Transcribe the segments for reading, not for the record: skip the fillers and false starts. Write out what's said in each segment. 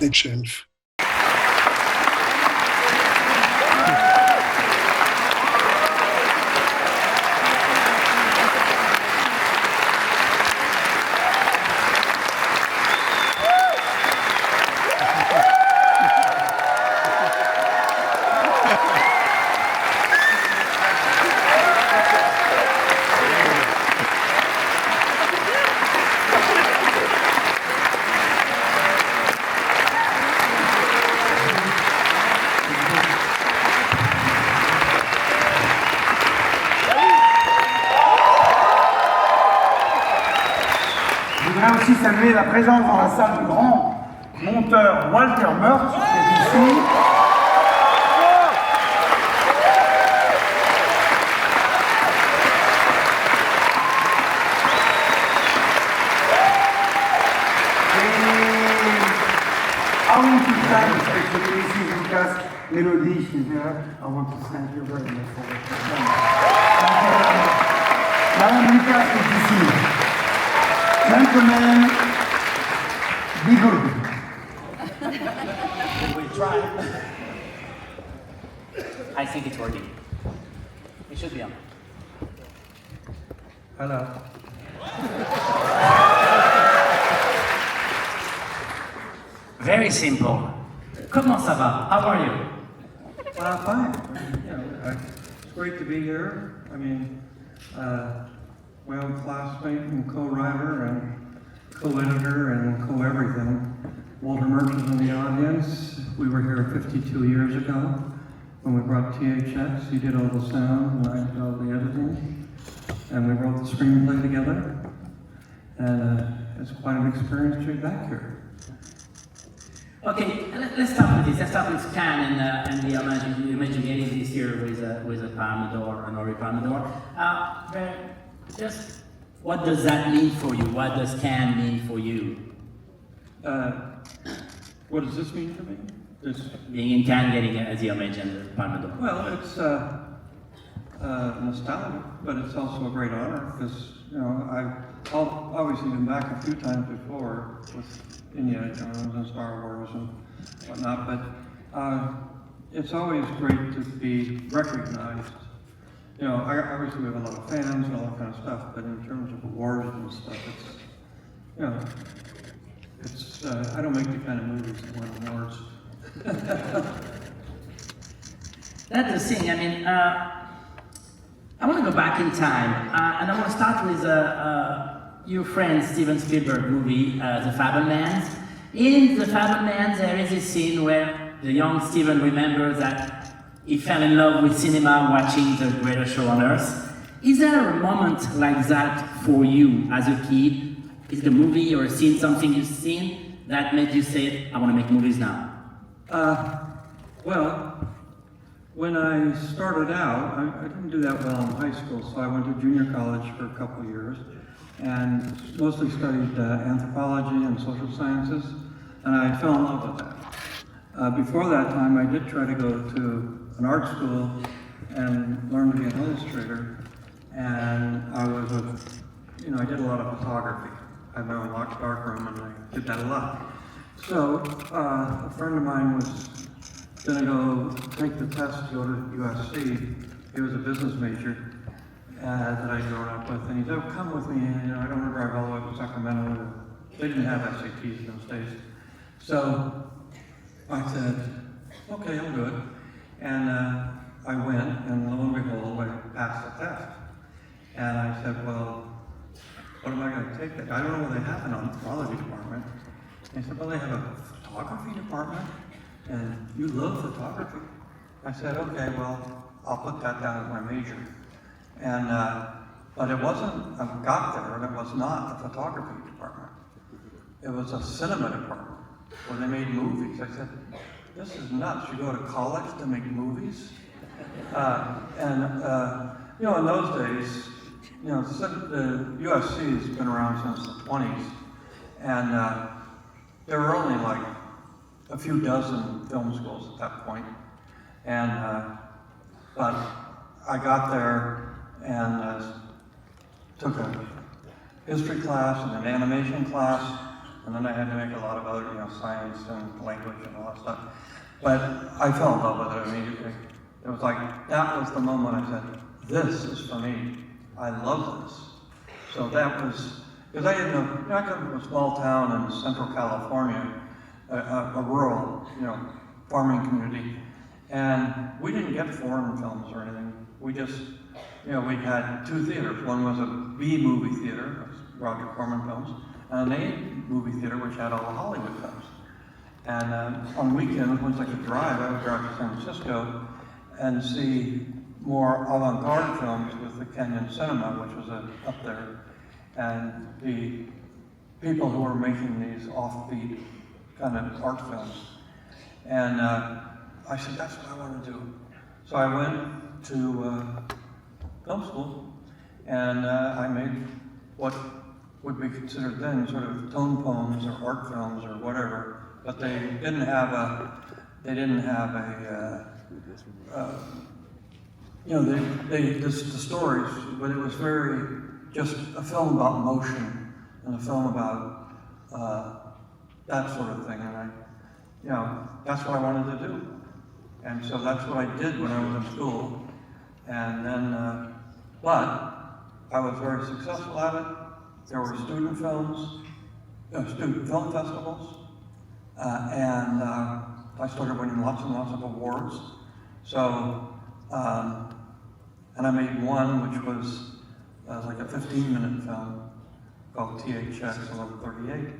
nicht Schelf. Aussi saluer la présence dans la salle du grand monteur Walter Murch, qui est ici. I want to thank especially Mrs. Lucas Melody, she's there. I want to thank you very much for what you've done. Madame Lucas is ici. Gentlemen, be good. We try. I think it's working. It should be on. Hello. Very simple. Comment ça va? How are you? Fine. You know, it's great to be here. I mean, my old classmate and co-writer and co-editor and co-everything. Walter Murch is in the audience. We were here 52 years ago when we brought THX. He did all the sound and I did all the editing. And we wrote the screenplay together. And it's quite an experience to be back here. Okay, let's start with this. Let's start with Cannes and the homage you getting this year with a Palme d'Or, honorary Palme d'Or. Just what does that mean for you? What does Cannes mean for you? What does this mean for me? Being in Cannes, getting the homage and the Palme d'Or. Well, it's nostalgic, but it's also a great honor because I've obviously been back a few times before with Indiana Jones and Star Wars and whatnot, but it's always great to be recognized. You know, obviously we have a lot of fans and all that kind of stuff, but in terms of awards and stuff, it's I don't make the kind of movies that win awards. That's the thing. I mean, I want to go back in time, and I want to start with your friend Steven Spielberg movie, The Phantom Menace. In The Phantom Menace, there is a scene where the young Steven remembers that he fell in love with cinema watching The Greatest Show on Earth. Is there a moment like that for you as a kid? Is it a movie or a scene, something you've seen that made you say, I want to make movies now? Well, when I started out, I didn't do that well in high school, so I went to junior college for a couple of years and mostly studied anthropology and social sciences, and I fell in love with that. Before that time, I did try to go to an art school and learn to be an illustrator, and I did a lot of photography. I had my own locked darkroom, and I did that a lot. So a friend of mine was going to go take the test to go to USC. He was a business major that I'd grown up with, and he said, oh, come with me. And, I don't want to drive all the way to Sacramento. They didn't have SATs in those days. So I said, okay, I'll do it. And I went, and lo and behold, I passed the test. And I said, well, what am I going to take that? I don't know what they have in an anthropology department. And he said, well, they have a photography department, and you love photography. I said, okay, well, I'll put that down as my major. And, but it wasn't, I got there, and it was not the photography department. It was a cinema department, where they made movies. I said, this is nuts. You go to college to make movies? In those days, the USC has been around since the 20s, and there were only like a few dozen film schools at that point. And, but I got there and took a history class and an animation class, and then I had to make a lot about, you know, science and language and all that stuff. But I fell in love with it immediately. It was like, that was the moment I said, this is for me. I love this. So that was, because I didn't know, you know, I come from a small town in Central California, a rural, you know, farming community, and we didn't get foreign films or anything. We just, you know, we had two theaters. One was a B movie theater, Roger Corman films, and an A movie theater, which had all the Hollywood films. And on weekends, once I could drive, I would drive to San Francisco and see more avant-garde films with the Kenyan Cinema, which was up there, and the people who were making these offbeat kind of art films. And I said, that's what I want to do. So I went to film school, and I made what would be considered then sort of tone poems or art films or whatever, but they didn't have a, you know, the stories, but it was very, just a film about motion and a film about that sort of thing. And I, you know, that's what I wanted to do. And so that's what I did when I was in school. And then, but I was very successful at it. There were student films, student film festivals, and I started winning lots and lots of awards. So, and I made one which was like a 15-minute film called THX 1138.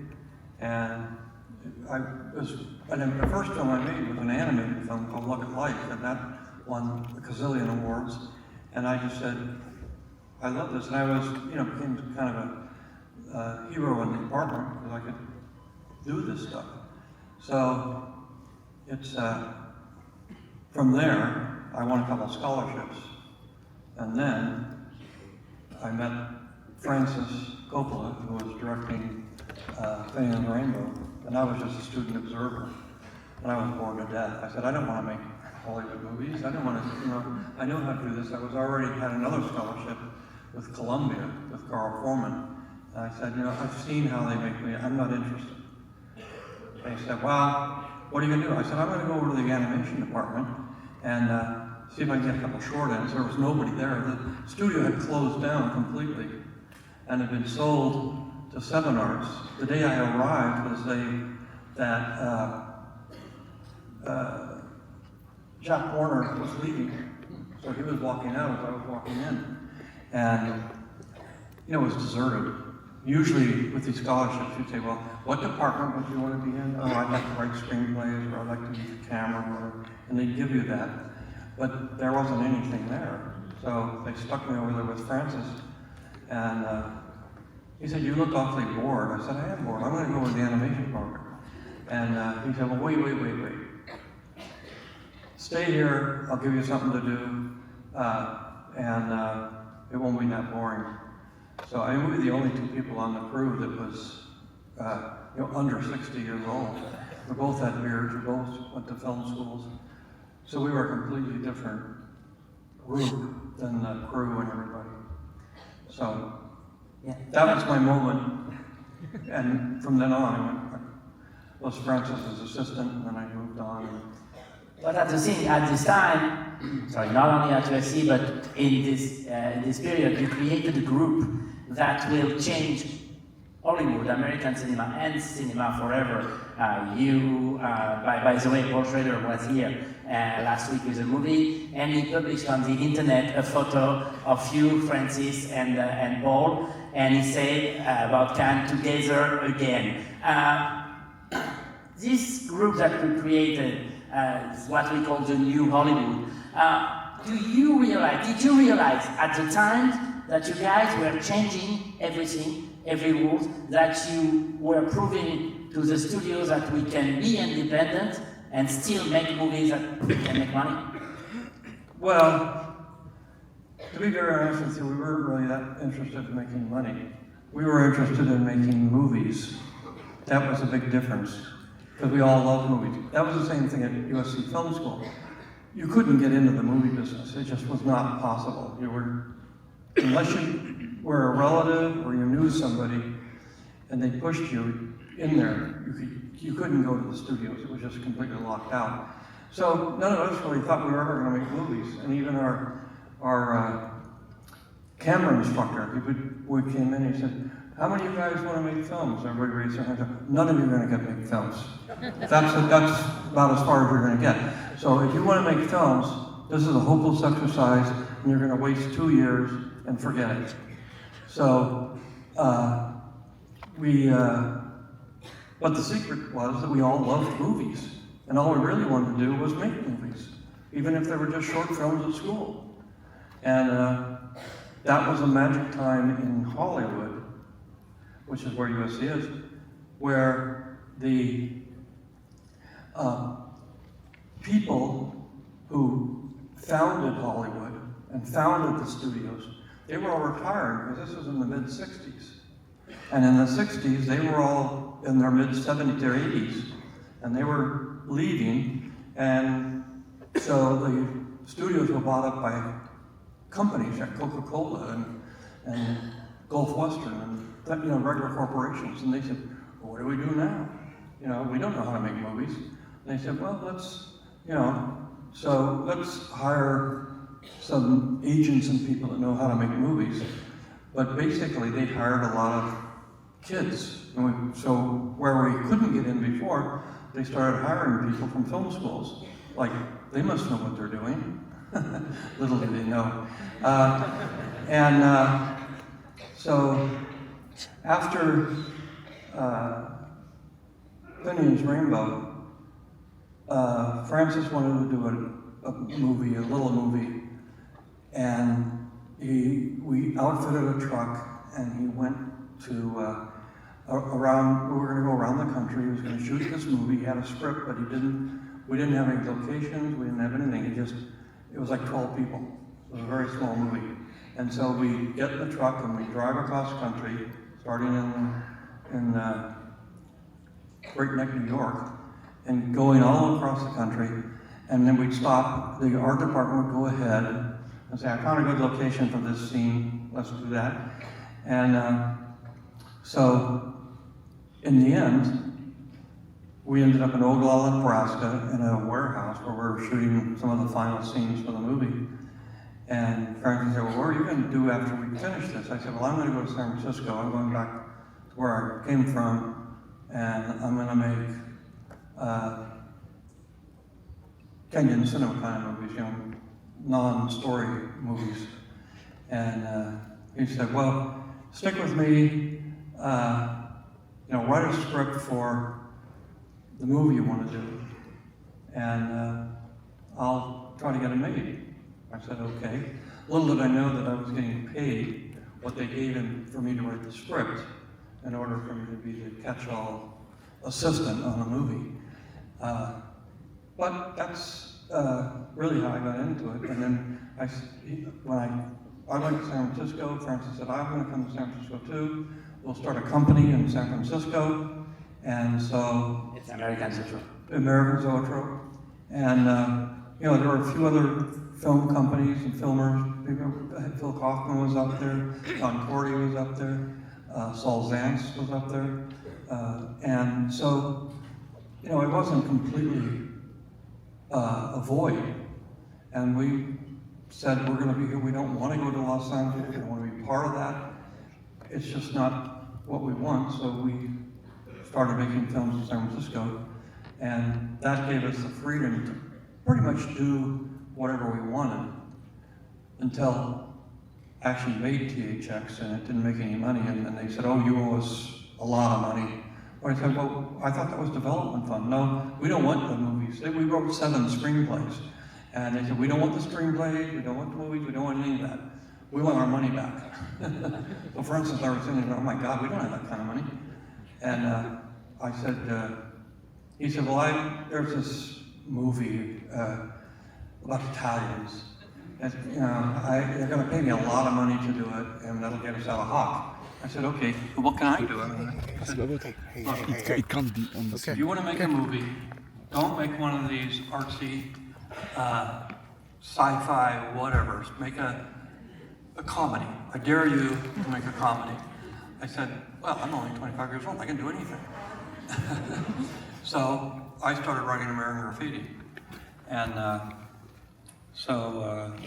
And the first film I made was an animated film called Look at Life, and that won a gazillion awards. And I just said, I love this. And I was, you know, became kind of a hero in the department because I could do this stuff. So it's, from there, I won a couple of scholarships. And then I met Francis Coppola, who was directing Fame and the Rainbow, and I was just a student observer. And I was bored to death. I said, I don't want to make Hollywood movies. I don't want to, you know, I know how to do this. I was already had another scholarship with Columbia, with Carl Foreman. And I said, you know, I've seen how they make me, I'm not interested. And he said, well, what are you going to do? I said, I'm going to go over to the animation department and see if I can get a couple short ends. There was nobody there. The studio had closed down completely and had been sold to Seven Arts. The day I arrived was the day that Jack Warner was leaving. So he was walking out as I was walking in. And, you know, it was deserted. Usually with these scholarships, you'd say, well, what department would you want to be in? Oh, I'd like to write screenplays, or I'd like to use the camera, and they'd give you that. But there wasn't anything there. So they stuck me over there with Francis. And he said, you look awfully bored. I said, I am bored. I'm going to go with the animation program. And he said, well, wait. Stay here. I'll give you something to do. And it won't be that boring. So I mean, we were the only two people on the crew that was, you know, under 60 years old. We both had beards. We both went to film schools. So we were a completely different group than the crew and everybody. So Yeah. that was my moment. And from then on, I was Francis's assistant, and then I moved on. But at this time, sorry, not only at USC, but in this period, you created a group that will change Hollywood, American cinema, and cinema forever. By the way, Paul Schrader was here last week with a movie, and he published on the internet a photo of you, Francis, and Paul, and he said about Cannes together again. This group that we created is what we call the New Hollywood. Did you realize at the time that you guys were changing everything, every rule, that you were proving to the studios that we can be independent and still make movies that can make money? Well, to be very honest with you, we weren't really that interested in making money. We were interested in making movies. That was a big difference, because we all loved movies. That was the same thing at USC Film School. You couldn't get into the movie business. It just was not possible. You were, unless you were a relative or you knew somebody and they pushed you, in there. You couldn't go to the studios. It was just completely locked out. So none of us really thought we were ever going to make movies. And even our camera instructor, we came in and he said, how many of you guys want to make films? Everybody raised their hands. None of you are going to make films. That's about as far as you're going to get. So if you want to make films, this is a hopeless exercise, and you're going to waste 2 years and forget it. So but the secret was that we all loved movies, and all we really wanted to do was make movies, even if they were just short films at school. And that was a magic time in Hollywood, which is where USC is, where the people who founded Hollywood and founded the studios, they were all retiring, because this was in the mid-60s. And in the 60s, they were all in their mid-70s or 80s, and they were leaving, and so the studios were bought up by companies like Coca-Cola and Gulf Western and regular corporations, and they said, well, what do we do now? We don't know how to make movies. And they said, well, let's hire some agents and people that know how to make movies. But basically, they hired a lot of kids. So where we couldn't get in before, they started hiring people from film schools. Like, they must know what they're doing. Little did they know. So after Phineas Rainbow, Francis wanted to do a little movie, and we outfitted a truck, and he went to we were going to go around the country. He was going to shoot this movie. He had a script, but we didn't have any locations, we didn't have anything. It was like 12 people. It was a very small movie. And so we get in the truck and we drive across country, starting in Great Neck, New York, and going all across the country. And then we'd stop, the art department would go ahead and say, I found a good location for this scene, let's do that. And so in the end, we ended up in Oglala, Nebraska, in a warehouse where we were shooting some of the final scenes for the movie. And Franklin said, well, what are you going to do after we finish this? I said, well, I'm going to go to San Francisco. I'm going back to where I came from, and I'm going to make Kenyan cinema kind of movies, non-story movies. And he said, well, stick with me, write a script for the movie you want to do, and I'll try to get it made. I said, okay. Little did I know that I was getting paid what they gave him for me to write the script in order for me to be the catch-all assistant on a movie. But that's really how I got into it. And then when I went to San Francisco, Francis said, I'm going to come to San Francisco too. We'll start a company in San Francisco. And so... It's American Zoetrope. American Zoetrope. And, there were a few other film companies and filmers. Phil Kaufman was up there. John Cordy was up there. Saul Zantz was up there. And so, it wasn't completely a void. And we said, we're going to be here. We don't want to go to Los Angeles. We don't want to be part of that. It's just not what we want. So we started making films in San Francisco. And that gave us the freedom to pretty much do whatever we wanted until actually made THX, and it didn't make any money. And then they said, oh, you owe us a lot of money. Or I said, well, I thought that was development fund. No, we don't want the movies. We wrote 7 screenplays. And they said, we don't want the screenplays, we don't want the movies, we don't want any of that. We want our money back. So for instance, I was thinking, oh my God, we don't have that kind of money. And I said, he said, well, there's this movie about Italians. And, they're going to pay me a lot of money to do it, and that'll get us out of Hawk. I said, okay, well, what can I do? I said, It can't be on the if you want to make a movie, don't make one of these artsy, sci-fi, whatever. Make a comedy. I dare you to make a comedy. I said, well, I'm only 25 years old. I can do anything. So I started writing American Graffiti. And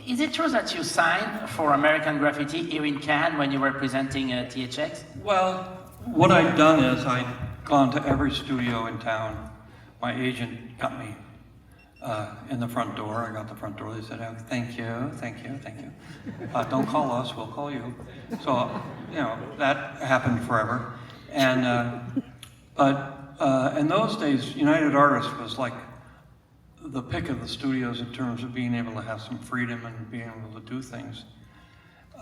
Is it true that you signed for American Graffiti here in Cannes when you were presenting THX? well, what I'd done is I'd gone to every studio in town. My agent got me in the front door. I got the front door. They said, oh, thank you, thank you, thank you. Don't call us, we'll call you. So, you know, that happened forever. And, but in those days, United Artists was like the pick of the studios in terms of being able to have some freedom and being able to do things.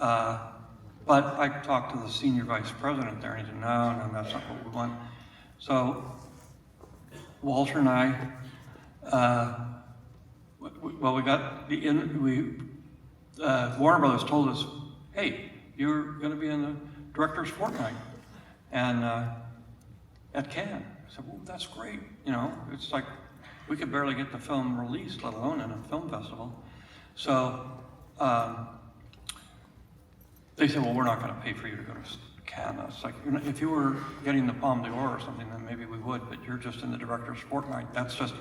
But I talked to the senior vice president there, and he said, no, that's not what we want. So Walter and I, well, we got Warner Brothers told us, hey, you're going to be in the director's fortnight, and at Cannes. I said, well, that's great. You know, it's like we could barely get the film released, let alone in a film festival. So they said, well, we're not going to pay for you to go to Cannes. It's like, if you were getting the Palme d'Or or something, then maybe we would, but you're just in the director's fortnight. That's just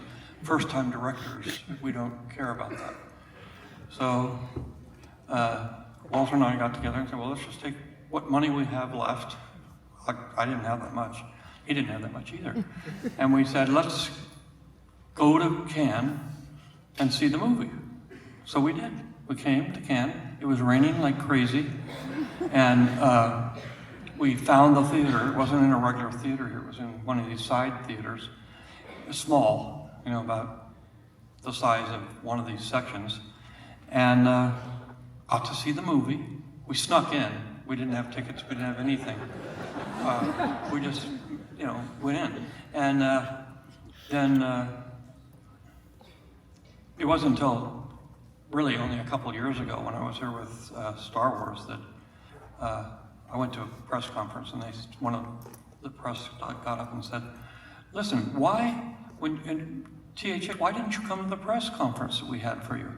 first-time directors. We don't care about that. So Walter and I got together and said, well, let's just take what money we have left. I didn't have that much. He didn't have that much either. And we said, let's go to Cannes and see the movie. So we did. We came to Cannes. It was raining like crazy. And we found the theater. It wasn't in a regular theater here. It was in one of these side theaters. Small, you know, about the size of one of these sections. And got to see the movie. We snuck in. We didn't have tickets. We didn't have anything. We just, you know, went in. And then it wasn't until really only a couple of years ago when I was here with Star Wars that I went to a press conference, and one of the press got up and said, listen, why didn't you come to the press conference that we had for you?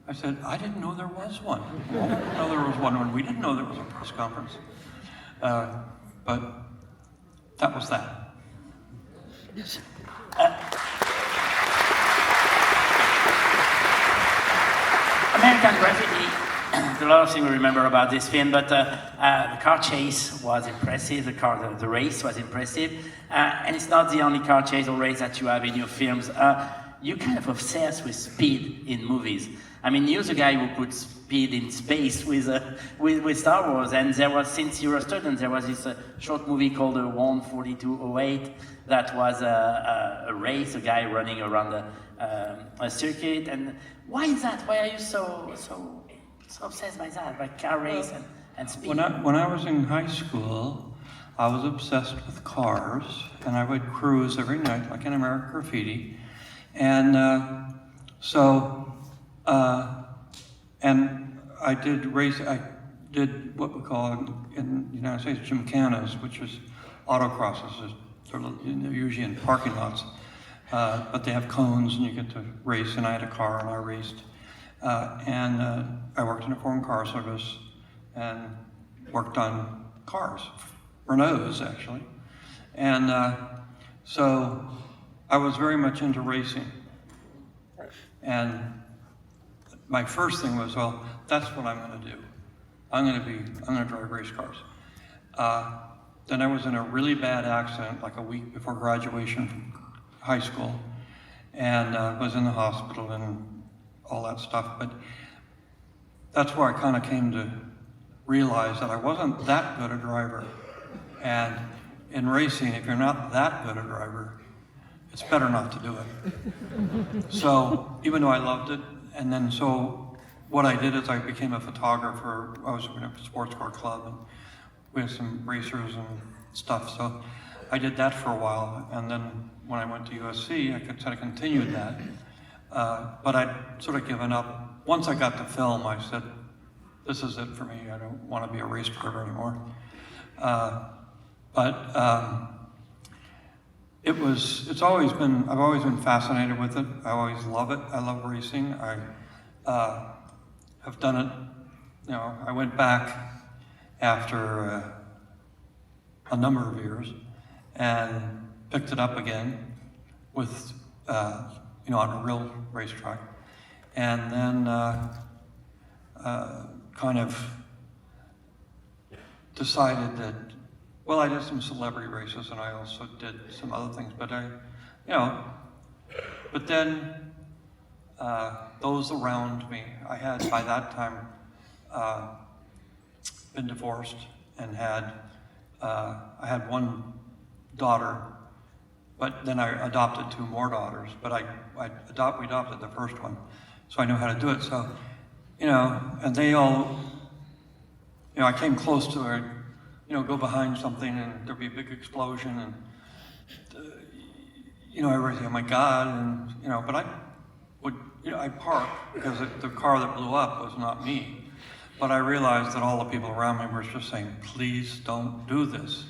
I said, I didn't know there was one. I didn't know there was one when we didn't know there was a press conference. But that was that. American Graffiti, there's a lot of things we remember about this film, but the car chase was impressive, the race was impressive, and it's not the only car chase or race that you have in your films. You're kind of obsessed with speed in movies. I mean, you're the guy who put speed in space with Star Wars, and there was, since you were a student, there was this short movie called 1:42:08 that was a race, a guy running around a circuit. And why is that? Why are you so obsessed by that, by car race and speed? When I was in high school, I was obsessed with cars, and I would cruise every night, like in American Graffiti. And and I did race. I did what we call in the United States gymkhanas, which is autocrosses. They're usually in parking lots, but they have cones, and you get to race. And I had a car, and I raced. And I worked in a foreign car service and worked on cars, Renaults actually. And so I was very much into racing. And my first thing was, well, that's what I'm going to do. I'm going to drive race cars. Then I was in a really bad accident, like a week before graduation from high school, and was in the hospital and all that stuff. But that's where I kind of came to realize that I wasn't that good a driver. And in racing, if you're not that good a driver, it's better not to do it. So even though I loved it, and then so what I did is I became a photographer. I was in a sports car club, and we had some racers and stuff. So I did that for a while, and then when I went to USC, I sort of continued that. But I'd sort of given up. Once I got to film, I said, this is it for me. I don't want to be a race driver anymore. I've always been fascinated with it. I always love it. I love racing. I have done it, you know, I went back after a number of years and picked it up again. with, you know, on a real racetrack. And then kind of decided that, well, I did some celebrity races and I also did some other things, but but then those around me, I had by that time been divorced and had, I had one daughter, but then I adopted 2 more daughters, but we adopted the first one, so I knew how to do it. So, you know, and they all, you know, I came close to her, you know, go behind something and there'd be a big explosion and, you know, everything, oh my God, and, you know, but I would, you know, I parked because the car that blew up was not me. But I realized that all the people around me were just saying, please don't do this.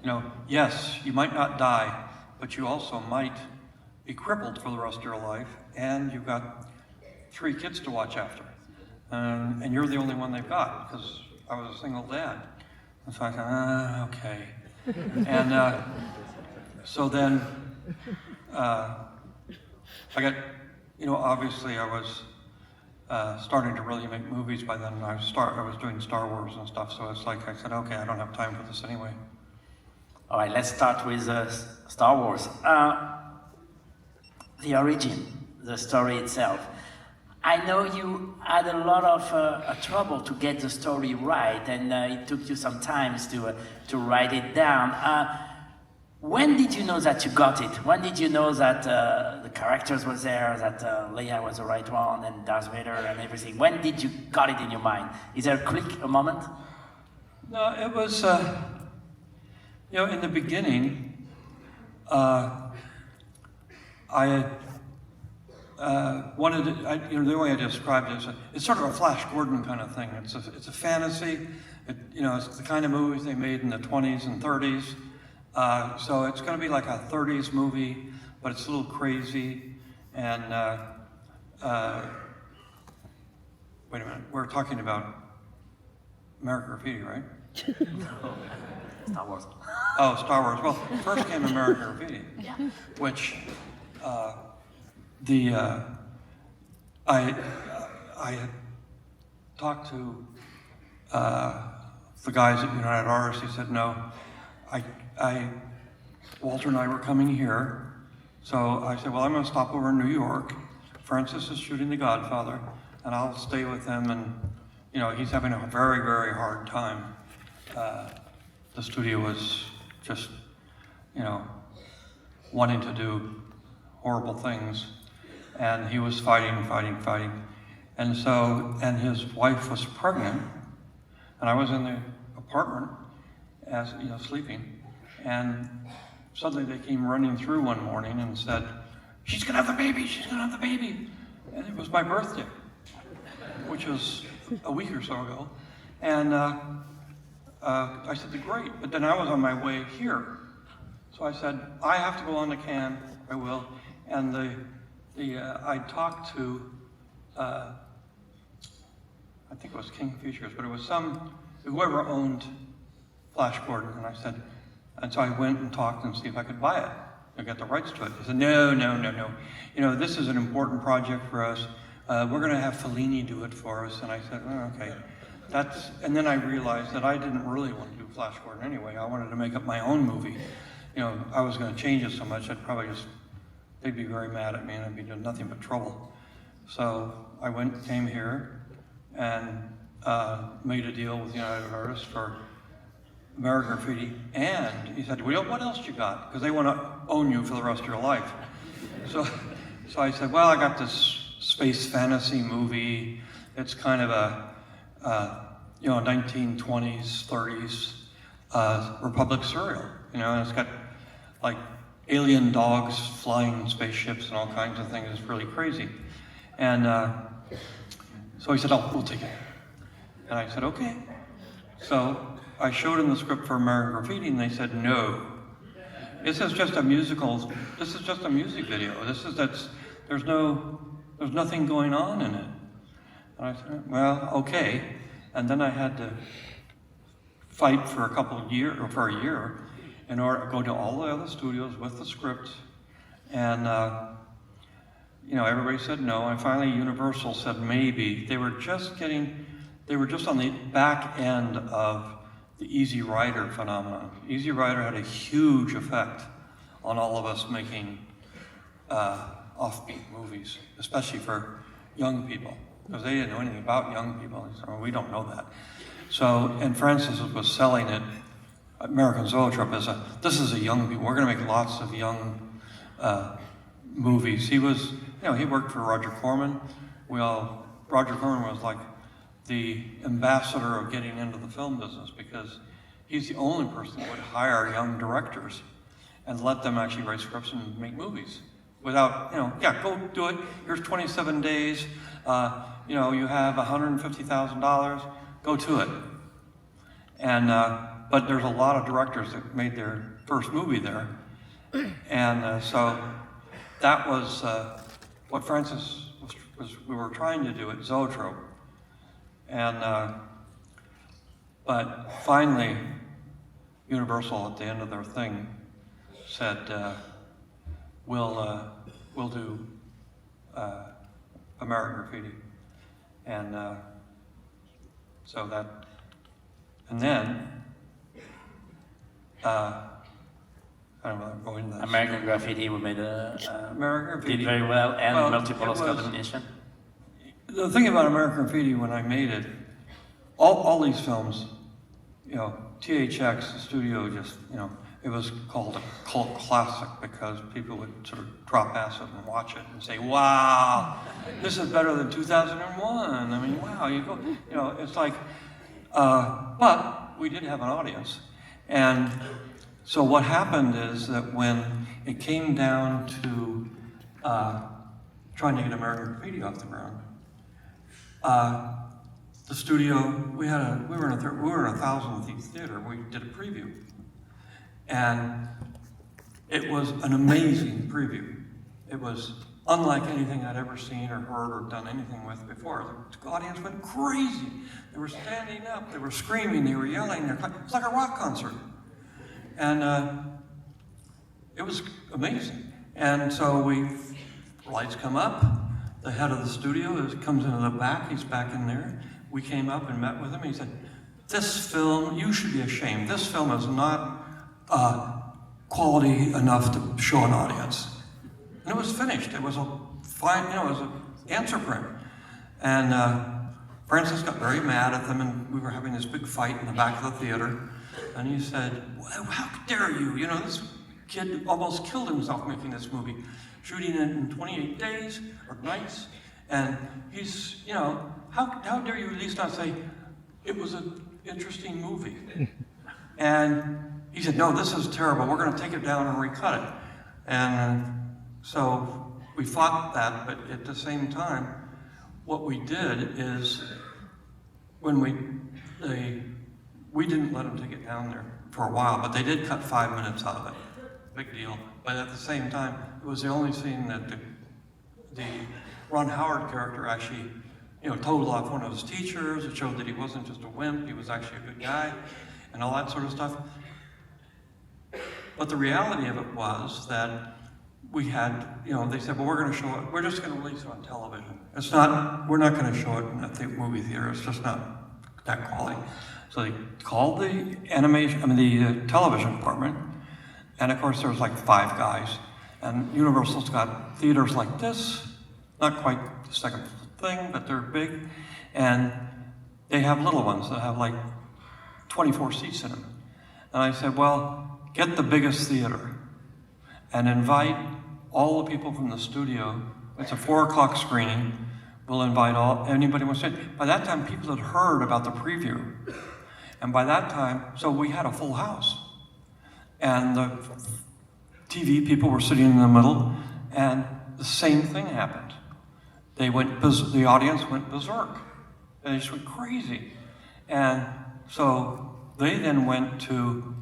You know, yes, you might not die, but you also might be crippled for the rest of your life, and you've got 3 kids to watch after. And you're the only one they've got, because I was a single dad. And so I said, okay. And so then I got, you know, obviously I was starting to really make movies by then. I was doing Star Wars and stuff, so it's like I said, okay, I don't have time for this anyway. All right, let's start with Star Wars. The origin, the story itself. I know you had a lot of trouble to get the story right, and it took you some time to write it down. When did you know that you got it? When did you know that the characters were there, that Leia was the right one, and Darth Vader and everything? When did you got it in your mind? Is there a click, a moment? No, it was, you know, in the beginning, I had wanted to, you know, the way I described it is it's sort of a Flash Gordon kind of thing. It's a fantasy. You know, it's the kind of movies they made in the 20s and 30s. So it's going to be like a 30s movie, but it's a little crazy. And wait a minute, we're talking about American Graffiti, right? No, Star Wars. Oh, Star Wars. Well, first came American Graffiti, which I had talked to the guys at United Artists. He said, no, Walter and I were coming here. So I said, well, I'm going to stop over in New York. Francis is shooting The Godfather, and I'll stay with him. And, you know, he's having a very, very hard time. The studio was just, you know, wanting to do horrible things. And he was fighting. And so, and his wife was pregnant, and I was in the apartment, as you know, sleeping, and suddenly they came running through one morning and said, she's gonna have the baby, she's gonna have the baby. And it was my birthday, which was a week or so ago. And I said, great, but then I was on my way here. So I said, I have to go on to Cannes, I will. And I talked to, I think it was King Features, but it was whoever owned Flash Gordon, and I said, and so I went and talked and see if I could buy it and get the rights to it. He said, no. You know, this is an important project for us. We're gonna have Fellini do it for us. And I said, oh, okay. And then I realized that I didn't really want to do Flash Gordon anyway. I wanted to make up my own movie. You know, I was gonna change it so much, they'd be very mad at me and I'd be doing nothing but trouble. So I came here and made a deal with United Artists for American Graffiti, and he said, well, what else you got? Because they want to own you for the rest of your life. So I said, well, I got this space fantasy movie. It's kind of a, you know, 1920s, 30s Republic serial, you know, and it's got like alien dogs flying spaceships and all kinds of things. It's really crazy. And so he said, oh, we'll take it. And I said, okay. So I showed him the script for American Graffiti, and they said, no. This is just a musical, this is just a music video. There's nothing going on in it. And I said, well, okay. And then I had to fight for a year in order to go to all the other studios with the script And you know, everybody said no, and finally Universal said maybe. They were just on the back end of the Easy Rider phenomenon. Easy Rider had a huge effect on all of us making offbeat movies, especially for young people, because they didn't know anything about young people. They said, well, we don't know that. So, and Francis was selling it, American Zoetrope, this is a young people. We're going to make lots of young movies. He was, you know, he worked for Roger Corman. Roger Corman was like the ambassador of getting into the film business, because he's the only person that would hire young directors and let them actually write scripts and make movies without, you know, yeah, go do it. Here's 27 days. You know, you have $150,000. Go to it. And but there's a lot of directors that made their first movie there, and so that was what Francis we were trying to do at Zoetrope. And but finally, Universal at the end of their thing said, we'll do American Graffiti, and so that, and then I don't know, I'm going to that. American Graffiti, we made American Graffiti did very well, and well, multiple it Oscar was- nomination. The thing about American Graffiti, when I made it, all these films, you know, THX, the studio just, you know, it was called a cult classic because people would sort of drop acid and watch it and say, wow, this is better than 2001. I mean, wow, you know, it's like, but we did have an audience. And so what happened is that when it came down to trying to get American Graffiti off the ground, the studio, we were in a 1,000-seat theater. We did a preview, and it was an amazing preview. It was unlike anything I'd ever seen or heard or done anything with before. The audience went crazy. They were standing up, they were screaming, they were yelling. It was like a rock concert, and it was amazing. And so lights come up. The head of the studio comes into the back. He's back in there. We came up and met with him. He said, "This film, you should be ashamed. This film is not quality enough to show an audience." And it was finished. It was a fine, you know, it was an answer print. And Francis got very mad at them, and we were having this big fight in the back of the theater. And he said, well, "How dare you? You know, this kid almost killed himself making this movie, shooting it in 28 days or nights. And he's, you know, how dare you at least not say, it was an interesting movie." And he said, "No, this is terrible. We're going to take it down and recut it." And so we fought that, but at the same time, what we did is when we didn't let them take it down there for a while, but they did cut 5 minutes out of it. Big deal. But at the same time, it was the only scene that the Ron Howard character actually, you know, told off one of his teachers. It showed that he wasn't just a wimp, he was actually a good guy, and all that sort of stuff. But the reality of it was that we had, you know, they said, well, we're going to show it, we're just going to release it on television. It's not, we're not going to show it in a movie theater, it's just not that quality. So they called the the television department, and of course there was like 5 guys. And Universal's got theaters like this, not quite the second thing, but they're big. And they have little ones that have like 24 seats in them. And I said, well, get the biggest theater and invite all the people from the studio. It's a 4 o'clock screening. We'll invite anybody who wants to. By that time, people had heard about the preview. And by that time, so we had a full house. And the TV people were sitting in the middle, and the same thing happened. The audience went berserk. They just went crazy. And so they then went to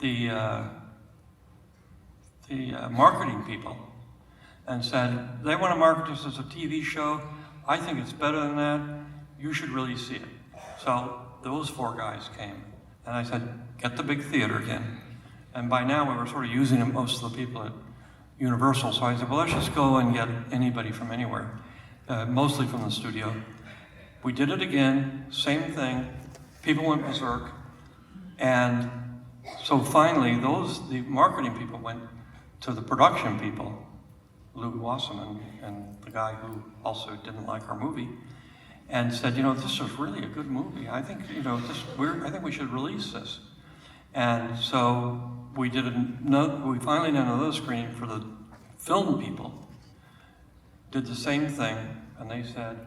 the marketing people and said, they want to market this as a TV show. I think it's better than that. You should really see it. So those 4 guys came. And I said, get the big theater again. And by now we were sort of using it, most of the people at Universal. So I said, well, let's just go and get anybody from anywhere, mostly from the studio. We did it again, same thing. People went berserk. And so finally, the marketing people went to the production people, Lou Wasserman and the guy who also didn't like our movie, and said, you know, this is really a good movie. I think, you know, I think we should release this. And so we we finally did another screening for the film people, did the same thing, and they said,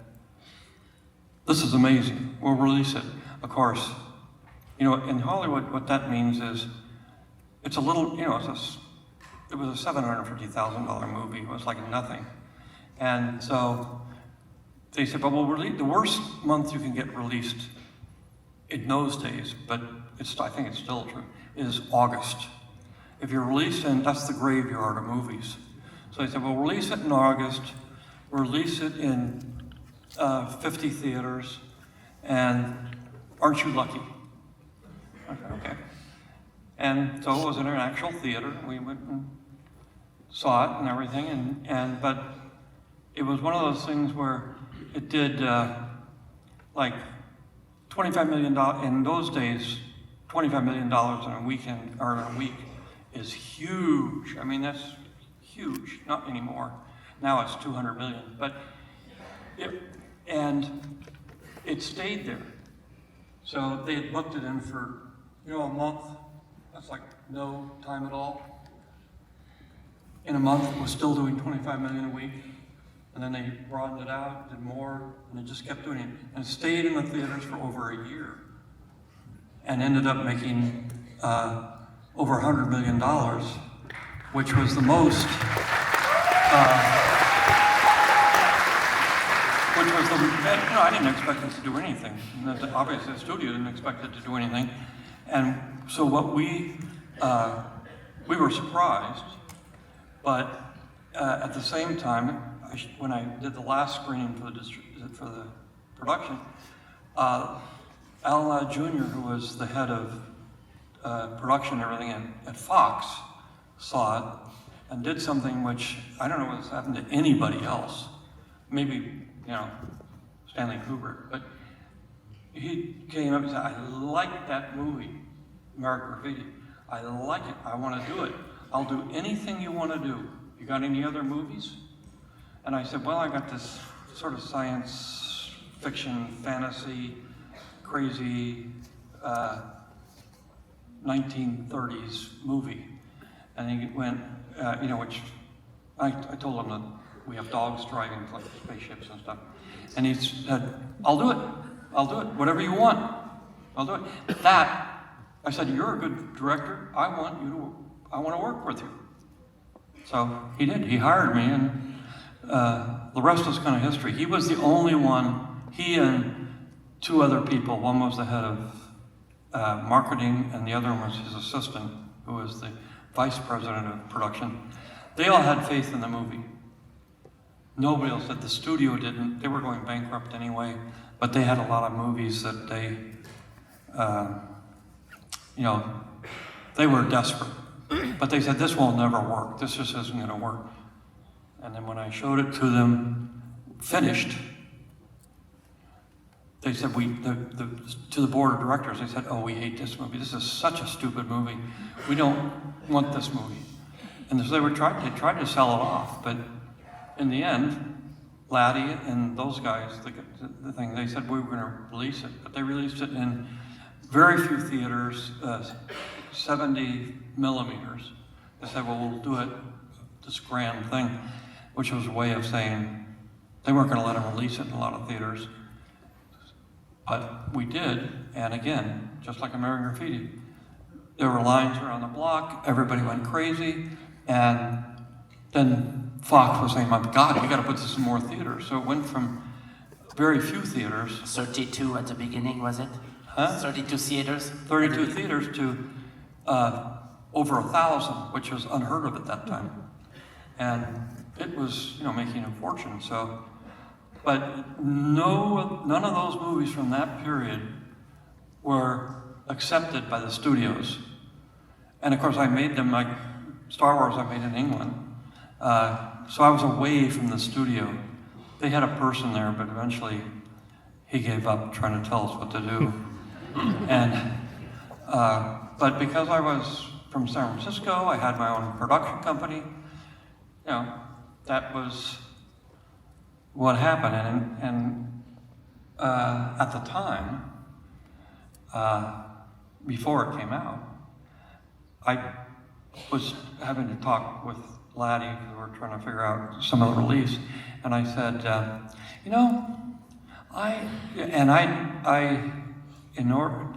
this is amazing, we'll release it. Of course, you know, in Hollywood, what that means is, it's a little, you know, it was a $750,000 movie. It was like nothing. And so they said, but we'll release, the worst month you can get released in those days, but I think it's still true, is August. If you're released that's the graveyard of movies. So they said, well, release it in August, release it in 50 theaters, and aren't you lucky? Okay. And so it was in an actual theater. We went and saw it and everything, but it was one of those things where it did like $25 million in those days. $25 million in a weekend or in a week is huge. I mean, that's huge. Not anymore. Now it's 200 million. But it stayed there. So they had booked it in for, you know, a month. That's like no time at all. In a month, it was still doing 25 million a week. And then they broadened it out, did more, and they just kept doing it. And it stayed in the theaters for over a year. And ended up making over $100 million, which was the most, I didn't expect it to do anything. Obviously the studio didn't expect it to do anything. And so what we were surprised, but at the same time, when I did the last screening for the production, Al Ladd Jr., who was the head of production and everything at Fox, saw it and did something which I don't know what's happened to anybody else. Maybe, you know, Stanley Kubrick, but he came up and said, I like that movie, American Graffiti. I like it, I want to do it. I'll do anything you want to do. You got any other movies? And I said, well, I got this sort of science fiction, fantasy, crazy 1930s movie. And he went, you know, which I told him that we have dogs driving like spaceships and stuff. And he said, I'll do it, whatever you want, I'll do it. I said, you're a good director, I want to work with you. So he did, he hired me, and the rest is kind of history. He was the only one, he and two other people, one was the head of marketing and the other one was his assistant, who was the vice president of production. They all had faith in the movie. Nobody else did. The studio didn't. They were going bankrupt anyway, but they had a lot of movies that they, you know, they were desperate. But they said, this will never work. This just isn't going to work. And then when I showed it to them, finished, they said, to the board of directors, they said, oh, we hate this movie. This is such a stupid movie. We don't want this movie. And so they tried to sell it off, but in the end, Laddie and those guys, the thing, they said we were going to release it, but they released it in very few theaters, 70 millimeters. They said, well, we'll do it, this grand thing, which was a way of saying they weren't going to let them release it in a lot of theaters. But we did, and again, just like American Graffiti, there were lines around the block, everybody went crazy, and then Fox was saying, my God, we got to put this in more theaters. So it went from very few theaters. 32 at the beginning, was it? Huh? 32 theaters? 32 theaters to over 1,000, which was unheard of at that time. And it was, you know, making a fortune. So, but none of those movies from that period were accepted by the studios. And of course I made them like Star Wars I made in England. So I was away from the studio. They had a person there, but eventually he gave up trying to tell us what to do. And, but because I was from San Francisco, I had my own production company, you know, that was what happened. And at the time, before it came out, I was having to talk with Laddie, because we were trying to figure out some of the release, and I said, you know, in order,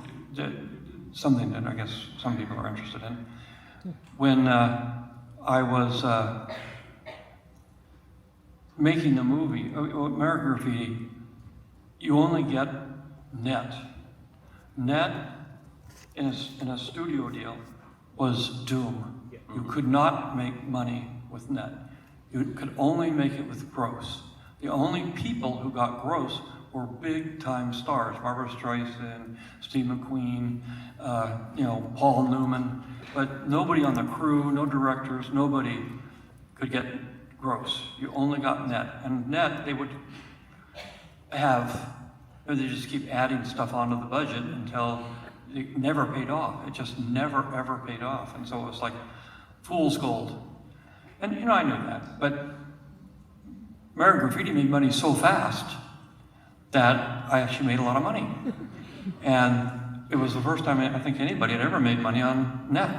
something that I guess some people are interested in, when I was making the movie, American Graffiti, you only get net. Net in a studio deal was doom. You could not make money with net. You could only make it with gross. The only people who got gross were big-time stars, Barbra Streisand, Steve McQueen, you know, Paul Newman, but nobody on the crew, no directors, nobody could get gross. You only got net. And net, they would have, or they just keep adding stuff onto the budget until it never paid off. It just never, ever paid off. And so it was like fool's gold. And, you know, I knew that, but American Graffiti made money so fast that I actually made a lot of money. And it was the first time I think anybody had ever made money on net.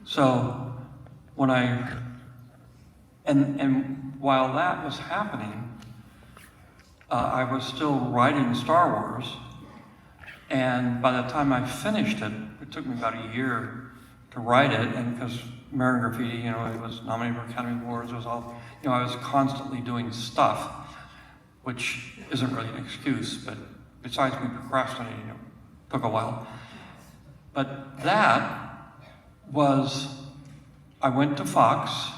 So when and while that was happening, I was still writing Star Wars. And by the time I finished it, it took me about a year to write it, and because American Graffiti, you know, it was nominated for Academy Awards, it was all, you know, I was constantly doing stuff, which isn't really an excuse, but besides me procrastinating, it took a while. But that was, I went to Fox,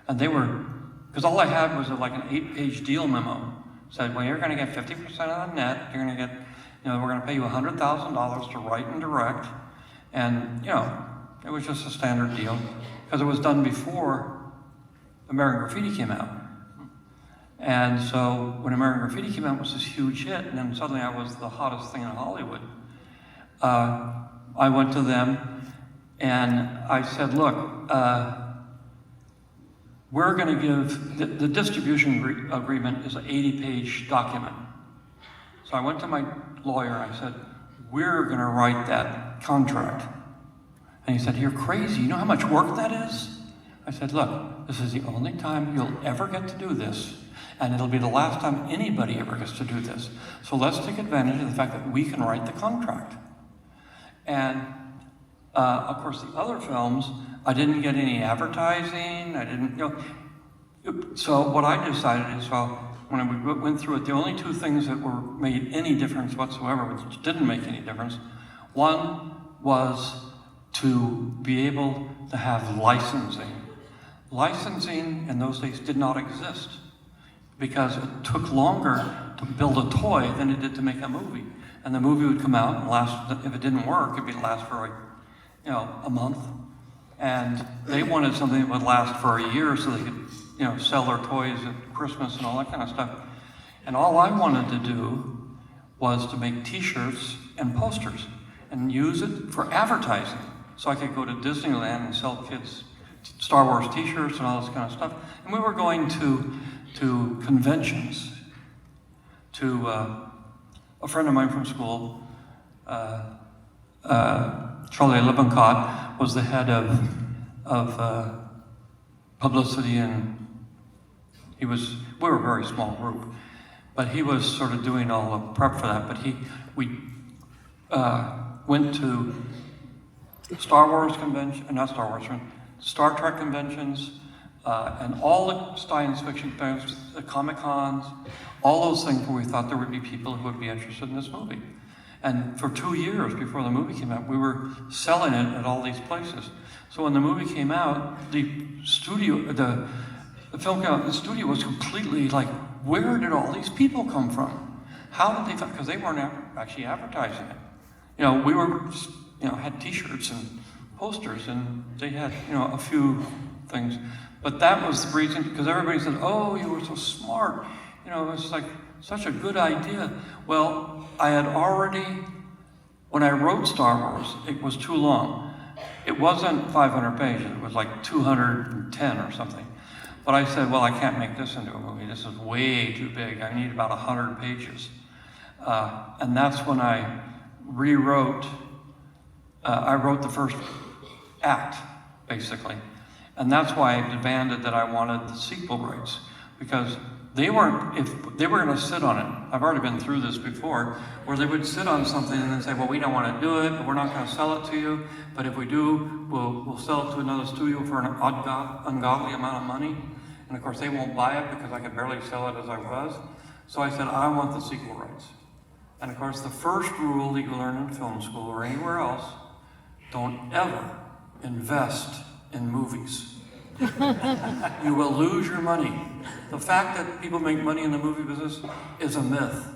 and they were, because all I had was like an 8-page deal memo. Said, well, you're gonna get 50% of the net, you're gonna get, you know, we're gonna pay you $100,000 to write and direct, and, you know, it was just a standard deal, because it was done before American Graffiti came out. And so when American Graffiti came out, it was this huge hit, and then suddenly I was the hottest thing in Hollywood. I went to them and I said, look, we're gonna give, the distribution agreement is an 80-page document. So I went to my lawyer and I said, we're gonna write that contract. And he said, you're crazy, you know how much work that is? I said, look, this is the only time you'll ever get to do this, and it'll be the last time anybody ever gets to do this. So let's take advantage of the fact that we can write the contract. And of course, the other films, I didn't get any advertising, I didn't, you know. So what I decided is, well, when we went through it, the only two things that were made any difference whatsoever, which didn't make any difference, one was to be able to have licensing. Licensing in those days did not exist because it took longer to build a toy than it did to make a movie. And the movie would come out and last, if it didn't work, it'd last for, like, you know, a month. And they wanted something that would last for a year so they could, you know, sell their toys at Christmas and all that kind of stuff. And all I wanted to do was to make t-shirts and posters and use it for advertising. So I could go to Disneyland and sell kids Star Wars t-shirts and all this kind of stuff. And we were going to conventions. To a friend of mine from school, Charlie Lippincott, was the head of publicity, and we were a very small group, but he was sort of doing all the prep for that. But we went to Star Wars convention, not Star Wars, Star Trek conventions, and all the science fiction things, the Comic-Cons, all those things where we thought there would be people who would be interested in this movie. And for 2 years before the movie came out, we were selling it at all these places. So when the movie came out, the studio, the film came out, the studio was completely like, where did all these people come from? How did they, because they weren't actually advertising it. You know, we were, you know, had t-shirts and posters, and they had, you know, a few things. But that was the reason, because everybody said, oh, you were so smart. You know, it was like such a good idea. Well, I had already, when I wrote Star Wars, it was too long. It wasn't 500 pages, it was like 210 or something. But I said, well, I can't make this into a movie. This is way too big. I need about 100 pages. And that's when I rewrote, I wrote the first act, basically. And that's why I demanded that I wanted the sequel rights, because they weren't, if they were gonna sit on it, I've already been through this before, where they would sit on something and then say, well, we don't wanna do it, but we're not gonna sell it to you, but if we do, we'll sell it to another studio for an ungodly amount of money. And of course, they won't buy it because I could barely sell it as I was. So I said, I want the sequel rights. And of course, the first rule that you learn in film school or anywhere else, don't ever invest in movies. You will lose your money. The fact that people make money in the movie business is a myth.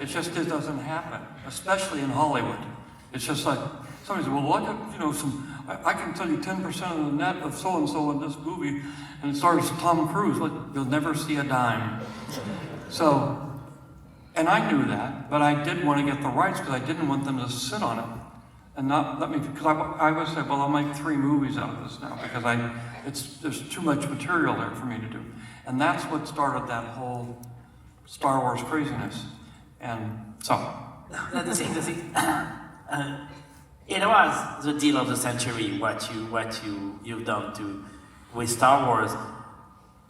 It doesn't happen, especially in Hollywood. It's just like, somebody says, well, look at, you know, I can tell you 10% of the net of so-and-so in this movie, and it stars Tom Cruise. Look, you'll never see a dime. So, and I knew that, but I did want to get the rights because I didn't want them to sit on it and not let me, because I would say, well, I'll make 3 movies out of this now because there's too much material there for me to do. And that's what started that whole Star Wars craziness. And so. The thing, it was the deal of the century, what you've done with Star Wars.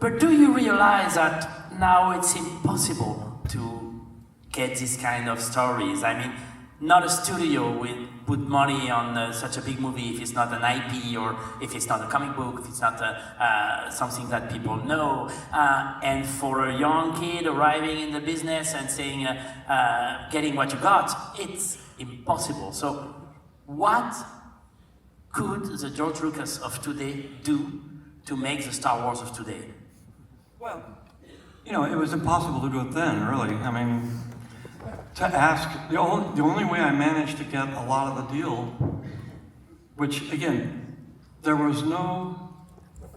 But do you realize that now it's impossible to get this kind of stories? I mean, not a studio will put money on such a big movie if it's not an IP or if it's not a comic book, if it's not something that people know. And for a young kid arriving in the business and saying, getting what you got, it's impossible. So what could the George Lucas of today do to make the Star Wars of today? Well, you know, it was impossible to do it then, really. I mean, to ask, the only way I managed to get a lot of the deal, which again, there was no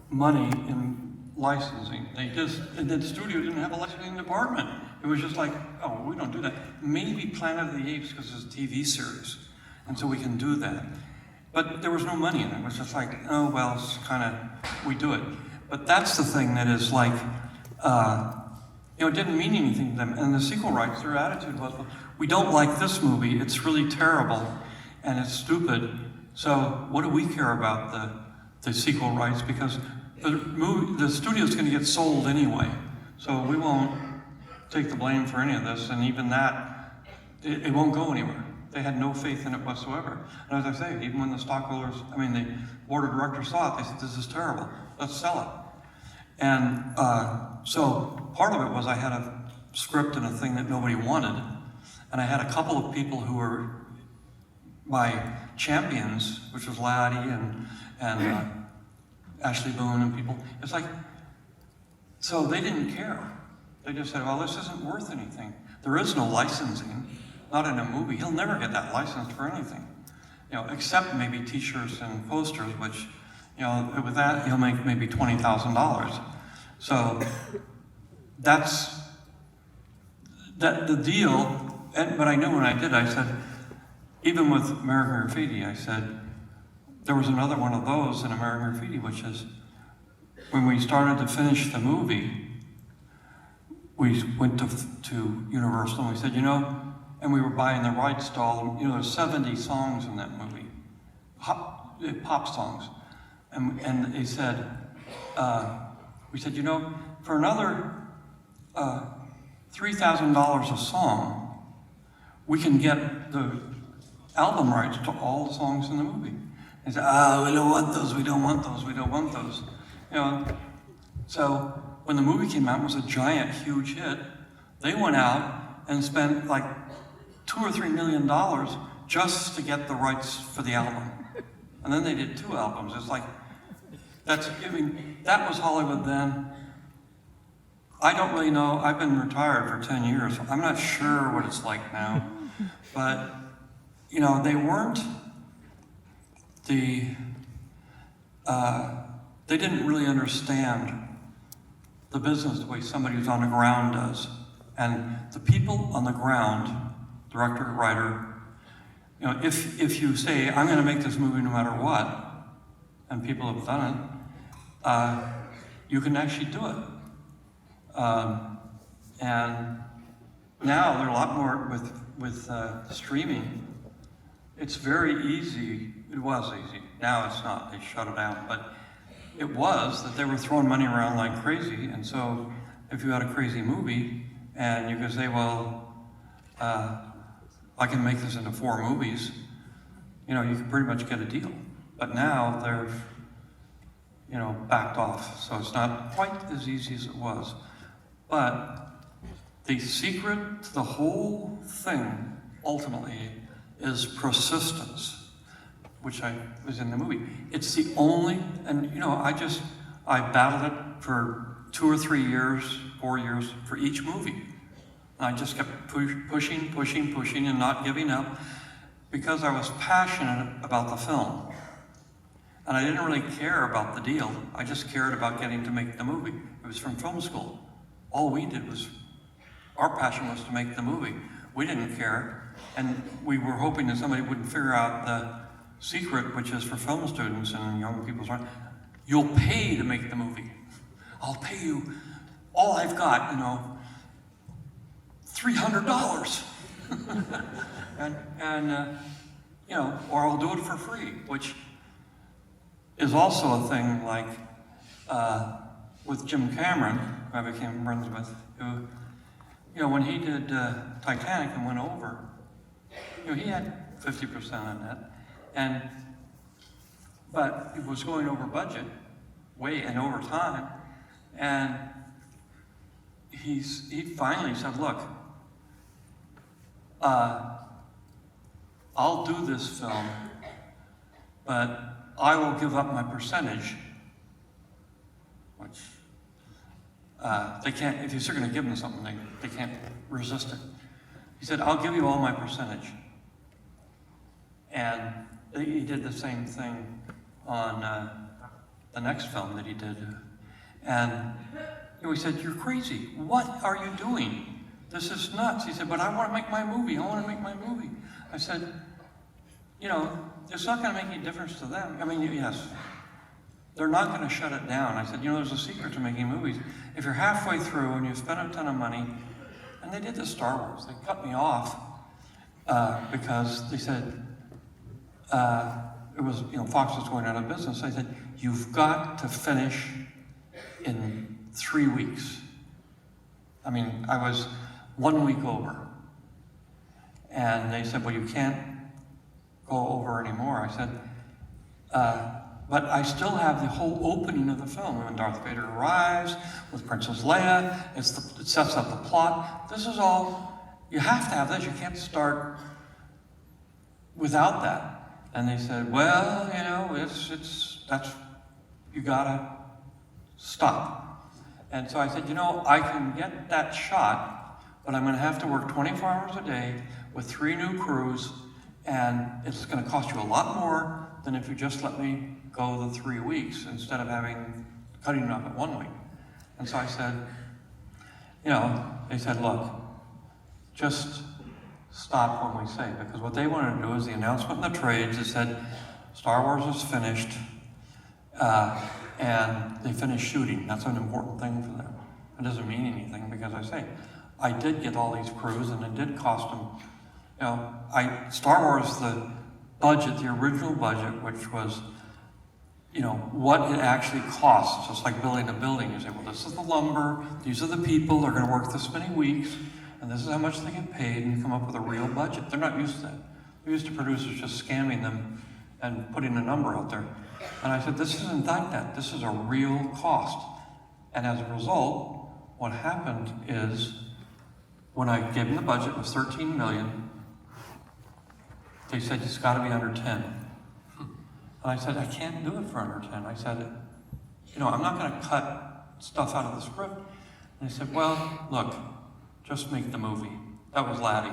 money in licensing. And the studio didn't have a licensing department. It was just like, oh, we don't do that. Maybe Planet of the Apes because it's a TV series, and so we can do that. But there was no money in it. It was just like, oh, well, it's kind of, we do it. But that's the thing that is like, you know, it didn't mean anything to them. And the sequel rights, their attitude was, well, we don't like this movie, it's really terrible, and it's stupid. So what do we care about the sequel rights? Because the studio's gonna get sold anyway. So we won't take the blame for any of this, and even that, it won't go anywhere. They had no faith in it whatsoever. And as I say, even when the stockholders, the board of directors saw it, they said, this is terrible, let's sell it. And so part of it was I had a script and a thing that nobody wanted. And I had a couple of people who were my champions, which was Laddie and Ashley Boone and people. It's like, so they didn't care. They just said, well, this isn't worth anything. There is no licensing, not in a movie. He'll never get that licensed for anything, you know, except maybe t-shirts and posters, which, you know, with that, he'll make maybe $20,000. So that's the deal. But I knew when I did, I said, even with American Graffiti, I said, there was another one of those in American Graffiti, which is when we started to finish the movie, we went to Universal and we said, you know, and we were buying the rights to all, you know, there's 70 songs in that movie, pop songs. And they said, we said, you know, for another $3,000 a song, we can get the album rights to all the songs in the movie. They said, we don't want those, we don't want those, we don't want those. You know, so when the movie came out, it was a giant, huge hit. They went out and spent like $2 or $3 million just to get the rights for the album. And then they did 2 albums. It's like, that was Hollywood then. I don't really know. I've been retired for 10 years. So I'm not sure what it's like now. But, you know, they they didn't really understand the business the way somebody who's on the ground does. And the people on the ground, director, writer, you know, if you say, I'm gonna make this movie no matter what, and people have done it, you can actually do it. And now there are a lot more with streaming. It's very easy. It was easy. Now it's not. They shut it down. But it was that they were throwing money around like crazy. And so if you had a crazy movie and you could say, well, I can make this into 4 movies, you know, you can pretty much get a deal. But now they're, you know, backed off. So it's not quite as easy as it was. But the secret to the whole thing, ultimately, is persistence, which was in the movie. It's the only, and you know, I battled it for 2 or 3 years, 4 years for each movie. And I just kept pushing and not giving up because I was passionate about the film. And I didn't really care about the deal. I just cared about getting to make the movie. It was from film school. All we did was, our passion was to make the movie. We didn't care. And we were hoping that somebody would figure out the secret, which is for film students and young people. You'll pay to make the movie. I'll pay you all I've got, you know, $300. and you know, or I'll do it for free, which is also a thing like with Jim Cameron, who I became friends with, who, you know, when he did Titanic and went over, you know, he had 50% on that, but he was going over budget, way and over time, and he finally said, look, I'll do this film, but I will give up my percentage, which they can't, if you're going to give them something, they can't resist it. He said, I'll give you all my percentage. And he did the same thing on the next film that he did. And you know, he said, you're crazy. What are you doing? This is nuts. He said, but I want to make my movie. I want to make my movie. I said, you know, it's not going to make any difference to them. I mean, yes, they're not going to shut it down. I said, you know, there's a secret to making movies. If you're halfway through and you've spent a ton of money, and they did this Star Wars, they cut me off because they said, it was, you know, Fox was going out of business. I said, you've got to finish in 3 weeks. I mean, I was 1 week over. And they said, well, you can't go over anymore. I said, but I still have the whole opening of the film. When Darth Vader arrives with Princess Leia, it sets up the plot. This is all, you have to have this. You can't start without that. And they said, well, you know, you gotta stop. And so I said, you know, I can get that shot, but I'm gonna have to work 24 hours a day with 3 new crews, and it's gonna cost you a lot more than if you just let me go the 3 weeks instead of cutting it off at 1 week. And so I said, you know, they said, look, just stop when we say, because what they wanted to do is the announcement in the trades that said Star Wars is finished, and they finished shooting. That's an important thing for them. It doesn't mean anything because I did get all these crews and it did cost them, you know, Star Wars, the budget, the original budget, which was, you know, what it actually costs, just like building a building. You say, well, this is the lumber, these are the people, they're gonna work this many weeks, and this is how much they get paid, and you come up with a real budget. They're not used to that. They're used to producers just scamming them and putting a number out there. And I said, this isn't like that. This is a real cost. And as a result, what happened is, when I gave them the budget, it was $13 million. They said, it's gotta be under 10. And I said, I can't do it for under 10. I said, you know, I'm not gonna cut stuff out of the script. And they said, well, look, just make the movie. That was Laddie.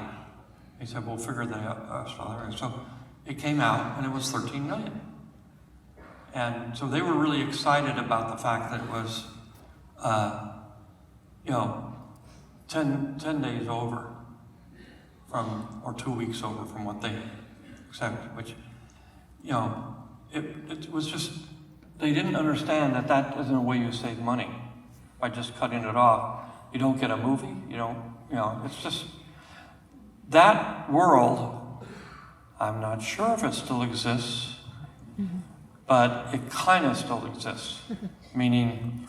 He said, we'll figure that out. So it came out, and it was $13 million. And so they were really excited about the fact that it was, 10 days over from, or 2 weeks over from what they accepted, which, it was just, they didn't understand that that isn't a way you save money by just cutting it off. You don't get a movie, it's just, that world, I'm not sure if it still exists, but it kind of still exists, meaning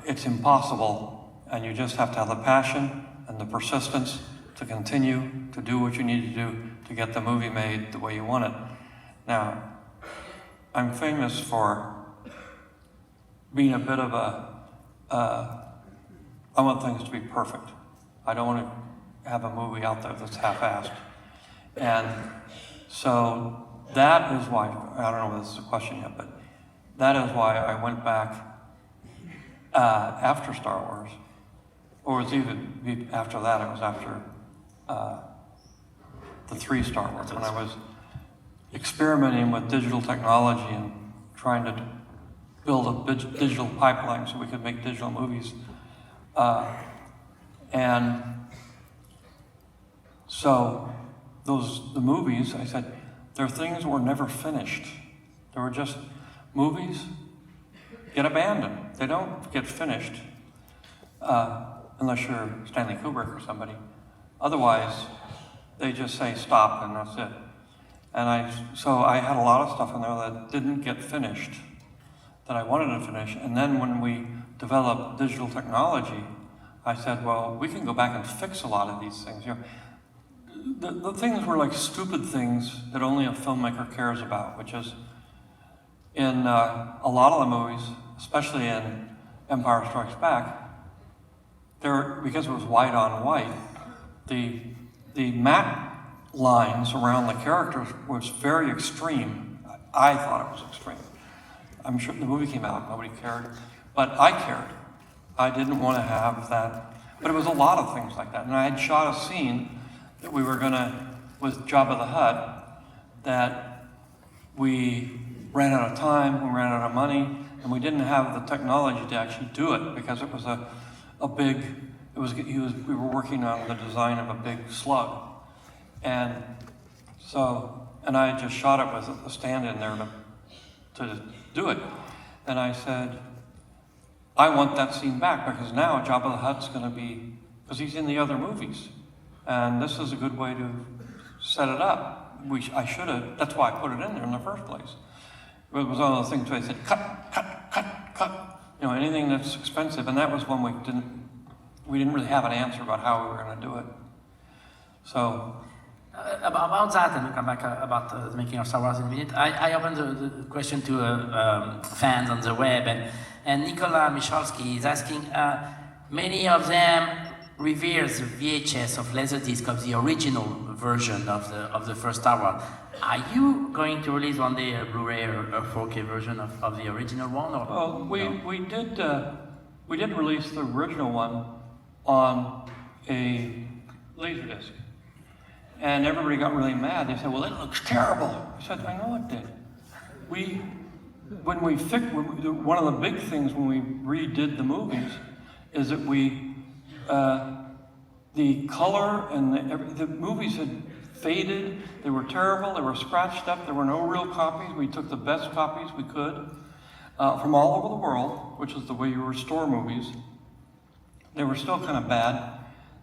it's impossible, and you just have to have the passion and the persistence to continue to do what you need to do to get the movie made the way you want it. Now, I'm famous for being a bit of I want things to be perfect. I don't want to have a movie out there that's half-assed. And so that is why, I don't know if this is a question yet, but that is why I went back after Star Wars, or it was even after that, it was after the 3 Star Wars, when I was experimenting with digital technology and trying to build a digital pipeline so we could make digital movies. And so the movies, I said, they're things that were never finished. They were just movies get abandoned. They don't get finished unless you're Stanley Kubrick or somebody. Otherwise, they just say stop and that's it. And so I had a lot of stuff in there that didn't get finished, that I wanted to finish. And then when we developed digital technology, I said, well, we can go back and fix a lot of these things. The things were like stupid things that only a filmmaker cares about, which is in a lot of the movies, especially in Empire Strikes Back, because it was white on white, the matte lines around the characters was very extreme. I thought it was extreme. I'm sure the movie came out, nobody cared, but I cared. I didn't want to have that, but it was a lot of things like that. And I had shot a scene that we were gonna, with Jabba the Hutt, that we ran out of time, we ran out of money, and we didn't have the technology to actually do it because it was we were working on the design of a big slug. And I had just shot it with a stand in there to do it. And I said, I want that scene back because now Jabba the Hutt's gonna be, because he's in the other movies. And this is a good way to set it up. I should have, that's why I put it in there in the first place. But it was one of those things where I said, cut, anything that's expensive. And that was when we didn't really have an answer about how we were gonna do it. So. About that, and we'll come back about the making of Star Wars in a minute. I opened the question to fans on the web, and Nicola Michalski is asking, many of them reveres the VHS of Laserdisc of the original version of the first Star Wars. Are you going to release one day a Blu-ray or a 4K version of the original one? Or well, we did release the original one on a Laserdisc. And everybody got really mad. They said, well, it looks terrible. I said, I know it did. One of the big things when we redid the movies is that the color and the movies had faded. They were terrible. They were scratched up. There were no real copies. We took the best copies we could from all over the world, which is the way you restore movies. They were still kind of bad.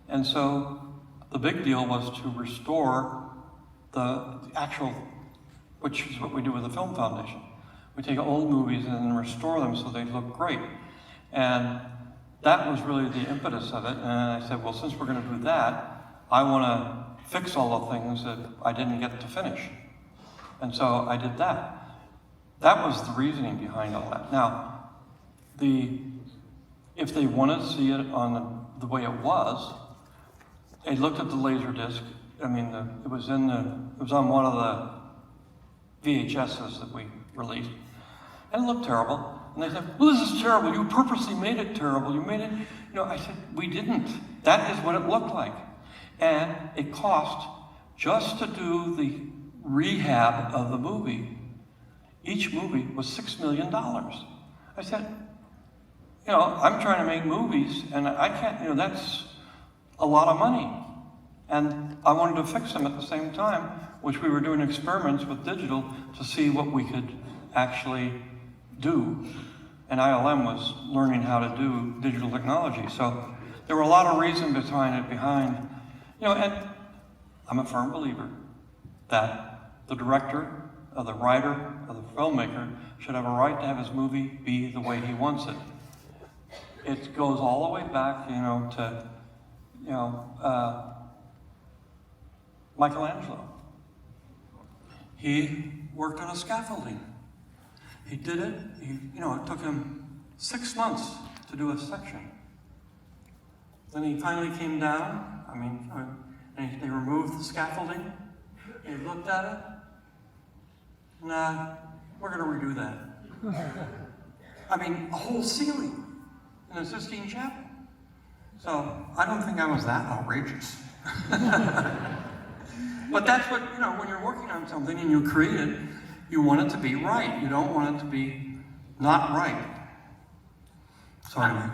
And so the big deal was to restore the actual, which is what we do with the Film Foundation. We take old movies and then restore them so they look great. And that was really the impetus of it. And I said, well, since we're going to do that, I want to fix all the things that I didn't get to finish. And so I did that. That was the reasoning behind all that. Now, if they wanted to see it on the way it was, they looked at the Laserdisc. I mean, it was on one of the VHSs that we released, and it looked terrible. And they said, well, this is terrible. You purposely made it terrible. You made it, I said, we didn't. That is what it looked like. And it cost, just to do the rehab of the movie, each movie was $6 million. I said, you know, I'm trying to make movies and I can't, you know, that's a lot of money. And I wanted to fix them at the same time, which we were doing experiments with digital to see what we could actually do. And ILM was learning how to do digital technology. So there were a lot of reasons behind, you know, and I'm a firm believer that the director, or the writer, or the filmmaker should have a right to have his movie be the way he wants it. It goes all the way back, you know, to, you know, Michelangelo. He worked on a scaffolding. He did it, you know, it took him 6 months to do a section. Then he finally came down, I mean, and they removed the scaffolding. He looked at it. Nah, we're gonna redo that. I mean, a whole ceiling in the Sistine Chapel. So I don't think I was that outrageous. But that's what, you know, when you're working on something and you create it, you want it to be right. You don't want it to be not right. So anyway.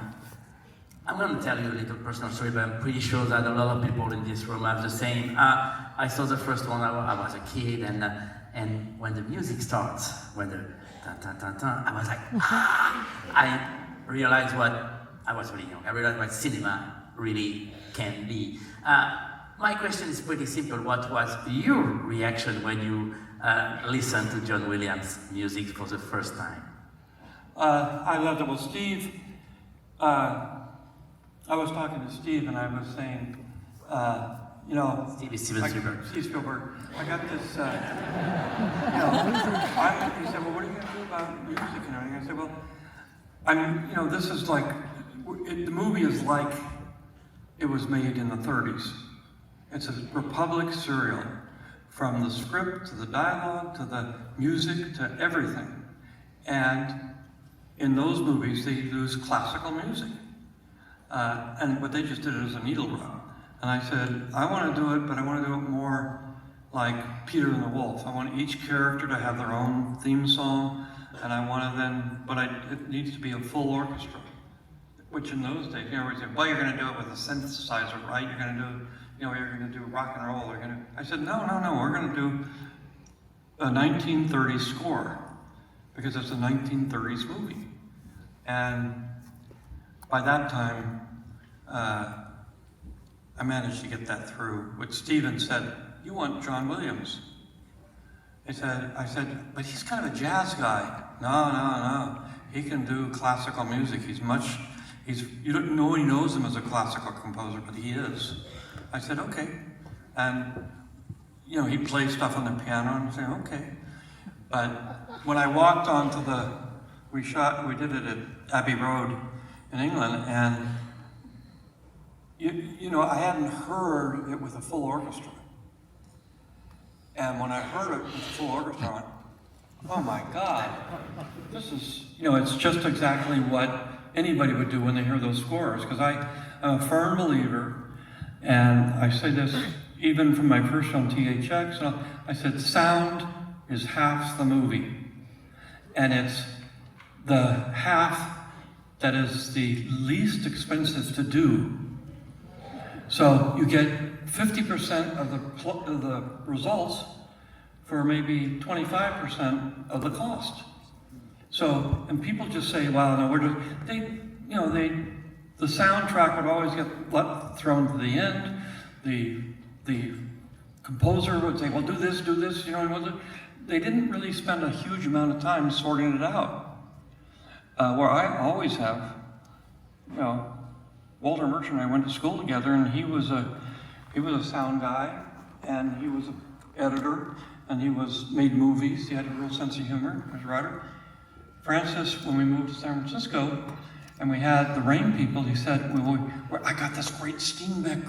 I'm going to tell you a little personal story, but I'm pretty sure that a lot of people in this room have the same. I saw the first one, I was a kid, and when the music starts, when the ta-ta-ta-ta, I was like, ah! I realized I was really young, I realized what cinema really can be. My question is pretty simple. What was your reaction when you listened to John Williams' music for the first time? I loved it. Well, Steve, I was talking to Steve and I was saying, you know, Steven Spielberg. Steve Spielberg. I got this, you know, he said, well, what are you going to do about music and everything? I said, well, you know, this is like, the movie is like it was made in the 30s. It's a Republic serial, from the script to the dialogue to the music to everything. And in those movies, they use classical music. And what they just did it as a needle drop. And I said, I want to do it, but I want to do it more like Peter and the Wolf. I want each character to have their own theme song, and I want to then, but it needs to be a full orchestra. Which in those days, you know, we said, well, you're going to do it with a synthesizer, right? You're going to do, you know, you're going to do rock and roll. I said, no, we're going to do a 1930s score, because it's a 1930s movie. And by that time, I managed to get that through. What Steven said, you want John Williams. I said, but he's kind of a jazz guy. No. He can do classical music. You don't know he knows him as a classical composer, but he is. I said, okay. And, you know, he plays stuff on the piano, and I said, okay. But when I walked onto we did it at Abbey Road in England, and you know, I hadn't heard it with a full orchestra. And when I heard it with a full orchestra, I went, oh my God, this is, you know, it's just exactly what anybody would do when they hear those scores. Because I'm a firm believer, and I say this even from my first film, THX, I said, sound is half the movie. And it's the half that is the least expensive to do. So you get 50% of the results for maybe 25% of the cost. So, and people just say, "Wow, no, the soundtrack would always get thrown to the end. The composer would say, well, do this, you know. They didn't really spend a huge amount of time sorting it out. Where I always have, you know, Walter Merchant and I went to school together, and he was a sound guy, and he was an editor, and he made movies. He had a real sense of humor as a writer. Francis, when we moved to San Francisco, and we had the Rain People, he said, I got this great Steenbeck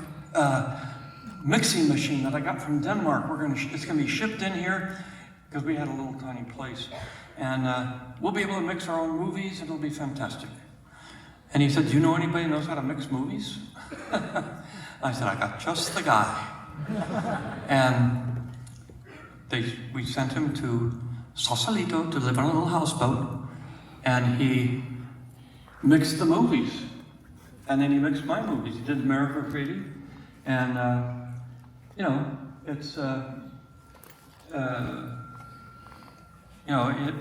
mixing machine that I got from Denmark. It's gonna be shipped in here, because we had a little tiny place. And we'll be able to mix our own movies, it'll be fantastic. And he said, do you know anybody who knows how to mix movies? I said, I got just the guy. And we sent him to Sausalito to live on a little houseboat, and he mixed the movies. And then he mixed my movies. He did American Graffiti, and you know, it's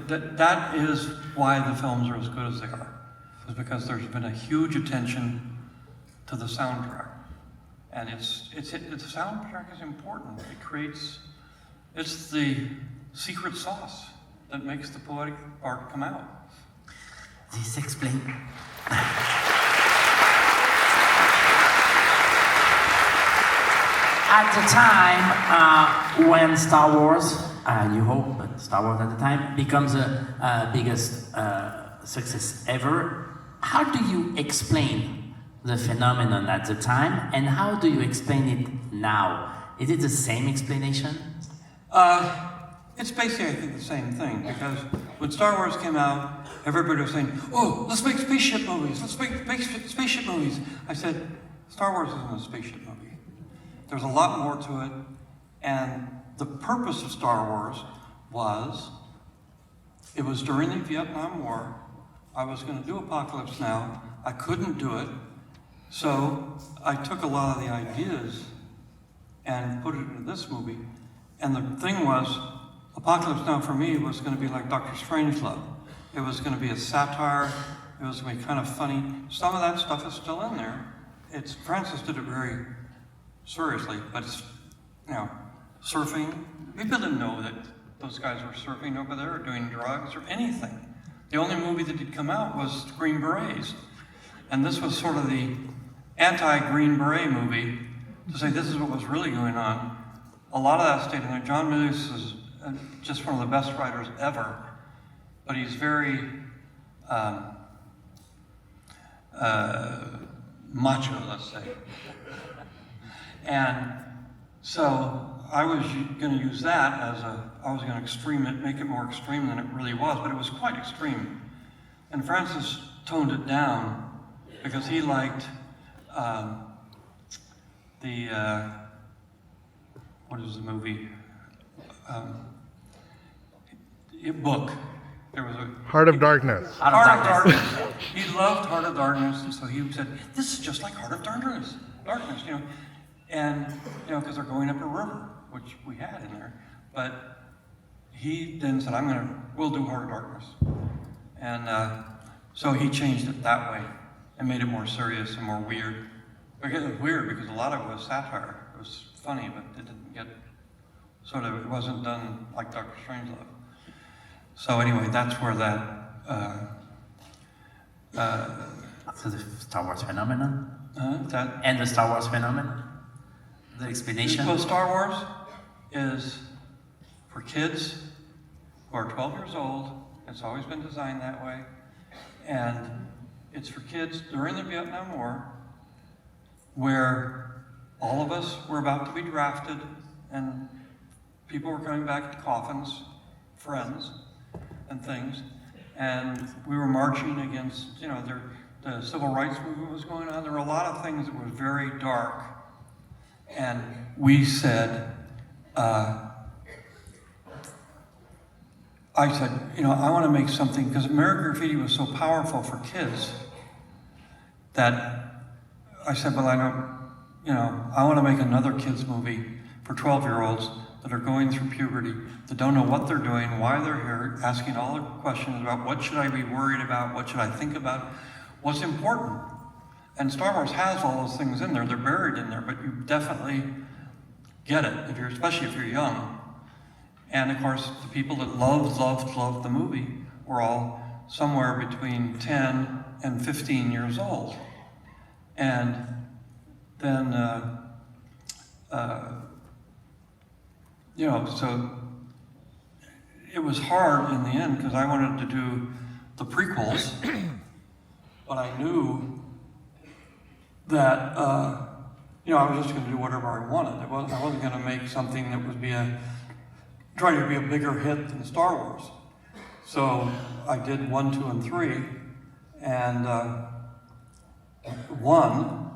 that is why the films are as good as they are. Is because there's been a huge attention to the soundtrack, and the soundtrack is important. It's the secret sauce that makes the poetic art come out. This explains. At the time when Star Wars, New Hope, but Star Wars at the time, becomes the biggest success ever, how do you explain the phenomenon at the time, and how do you explain it now? Is it the same explanation? It's basically, I think, the same thing, because when Star Wars came out, everybody was saying, oh, let's make spaceship movies, let's make spaceship movies. I said, Star Wars isn't a spaceship movie. There's a lot more to it, and the purpose of Star Wars it was during the Vietnam War. I was going to do Apocalypse Now. I couldn't do it, so I took a lot of the ideas and put it into this movie. And the thing was, Apocalypse Now for me was going to be like Dr. Strangelove. It was going to be a satire. It was going to be kind of funny. Some of that stuff is still in there. Francis did it very seriously, but it's, surfing. People didn't know that those guys were surfing over there or doing drugs or anything. The only movie that had come out was Green Berets. And this was sort of the anti-Green Beret movie to say this is what was really going on. A lot of that stayed in there. John Milius is just one of the best writers ever, but he's very macho, let's say. And so I was going to use that I was going to make it more extreme than it really was, but it was quite extreme. And Francis toned it down because he liked what is the movie? Book. There was a Heart of Darkness. Heart of Darkness. He loved Heart of Darkness, and so he said, "This is just like Heart of Darkness." And because they're going up a river, which we had in there. But he then said, "We'll do Heart of Darkness," and so he changed it that way and made it more serious and more weird. It was weird because a lot of it was satire. It was funny, but it didn't get it wasn't done like Dr. Strangelove. So anyway, that's where that. So the Star Wars phenomenon? That And the Star Wars phenomenon? The explanation? So Star Wars is for kids who are 12 years old. It's always been designed that way. And it's for kids during the Vietnam War, where all of us were about to be drafted and people were coming back in coffins, friends and things. And we were marching against, the civil rights movement was going on. There were a lot of things that were very dark. And we said, I said, I want to make something, because American Graffiti was so powerful for kids that I said, well, I want to make another kids movie for 12-year-olds that are going through puberty, that don't know what they're doing, why they're here, asking all the questions about what should I be worried about, what should I think about, what's important. And Star Wars has all those things in there. They're buried in there, but you definitely get it, especially if you're young. And of course, the people that loved the movie were all somewhere between 10 and 15 years old. And then, so it was hard in the end because I wanted to do the prequels, but I knew that, I was just going to do whatever I wanted. I wasn't going to make something that would try to be a bigger hit than Star Wars. So I did 1, 2, and 3, and 1,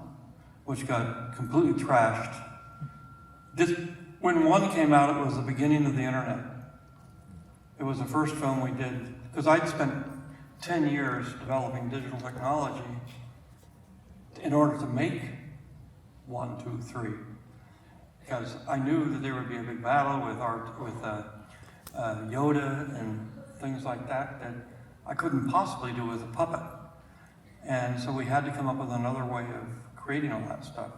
which got completely trashed. When 1 came out, it was the beginning of the internet. It was the first film we did, because I'd spent 10 years developing digital technology in order to make 1, 2, 3. Because I knew that there would be a big battle with Yoda and things like that that I couldn't possibly do with a puppet. And so we had to come up with another way of creating all that stuff.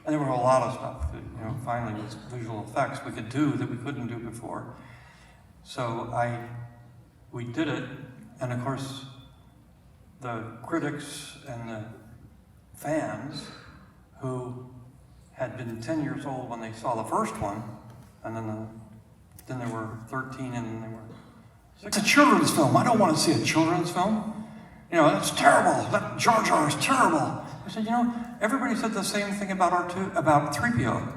And there were a lot of stuff that, you know, finally with visual effects we could do that we couldn't do before. So we did it, and of course, the critics and the fans who had been 10 years old when they saw the first one, and then they were 13, and then they were, it's a children's film. I don't want to see a children's film. You know, that's terrible. That Jar Jar is terrible. I said, you know, everybody said the same thing about 3PO.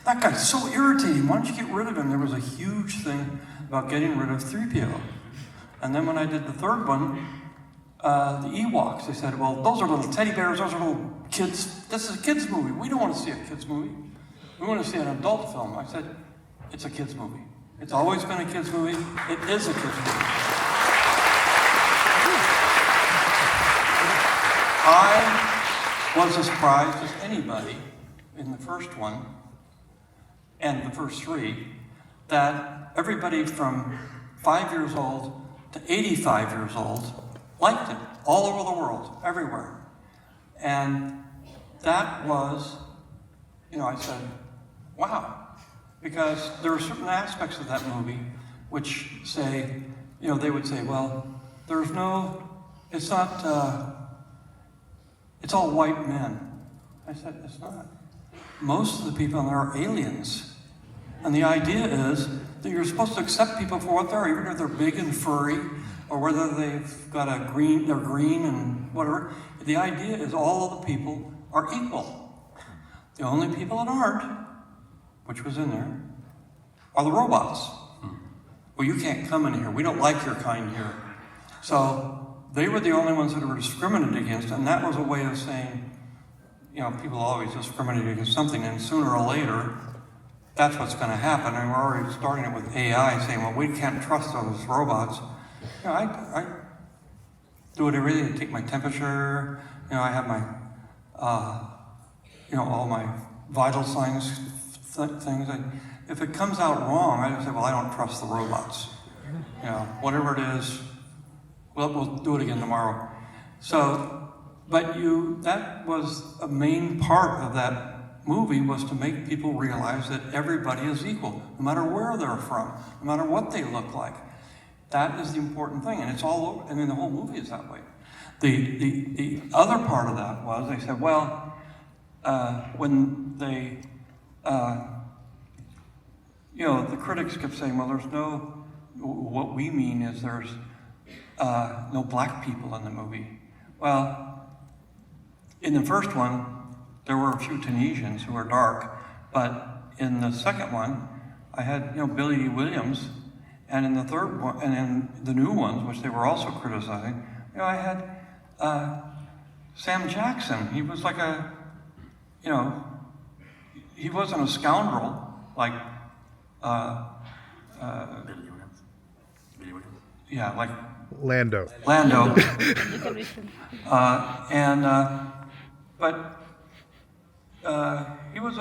That guy's so irritating. Why don't you get rid of him? There was a huge thing about getting rid of 3PO. And then when I did the third one, the Ewoks, they said, well, those are little teddy bears, those are little kids. This is a kid's movie. We don't want to see a kid's movie. We want to see an adult film. I said, it's a kid's movie. It's always been a kid's movie. It is a kid's movie. I was as surprised as anybody in the first one and the first 3 that everybody from 5 years old to 85 years old liked it, all over the world, everywhere. And that was, you know, I said, wow. Because there are certain aspects of that movie which say, you know, they would say, well, there's no, it's not, it's all white men. I said, it's not. Most of the people in there are aliens. And the idea is that you're supposed to accept people for what they are, even if they're big and furry, or whether they've got they're green and whatever. The idea is all of the people are equal. The only people that aren't, which was in there, are the robots. Well, you can't come in here. We don't like your kind here. So they were the only ones that were discriminated against, and that was a way of saying, you know, people always discriminate against something, and sooner or later, that's what's going to happen. And we're already starting it with AI, saying, well, we can't trust those robots. You know, I do it every day. I take my temperature. You know, I have my, you know, all my vital signs things. If it comes out wrong, I just say, well, I don't trust the robots. You know, whatever it is, we'll do it again tomorrow. So, but that was a main part of that movie, was to make people realize that everybody is equal, no matter where they're from, no matter what they look like. That is the important thing, and it's all over. I mean, the whole movie is that way. The other part of that was, they said, well, when they, you know, the critics kept saying, well, there's no, what we mean is there's no black people in the movie. Well, in the first one, there were a few Tunisians who were dark, but in the second one, I had, you know, Billy D. Williams, and in the third one, and in the new ones, which they were also criticizing, you know, I had Sam Jackson. He was like a, you know, he wasn't a scoundrel like, yeah, like Lando. But he was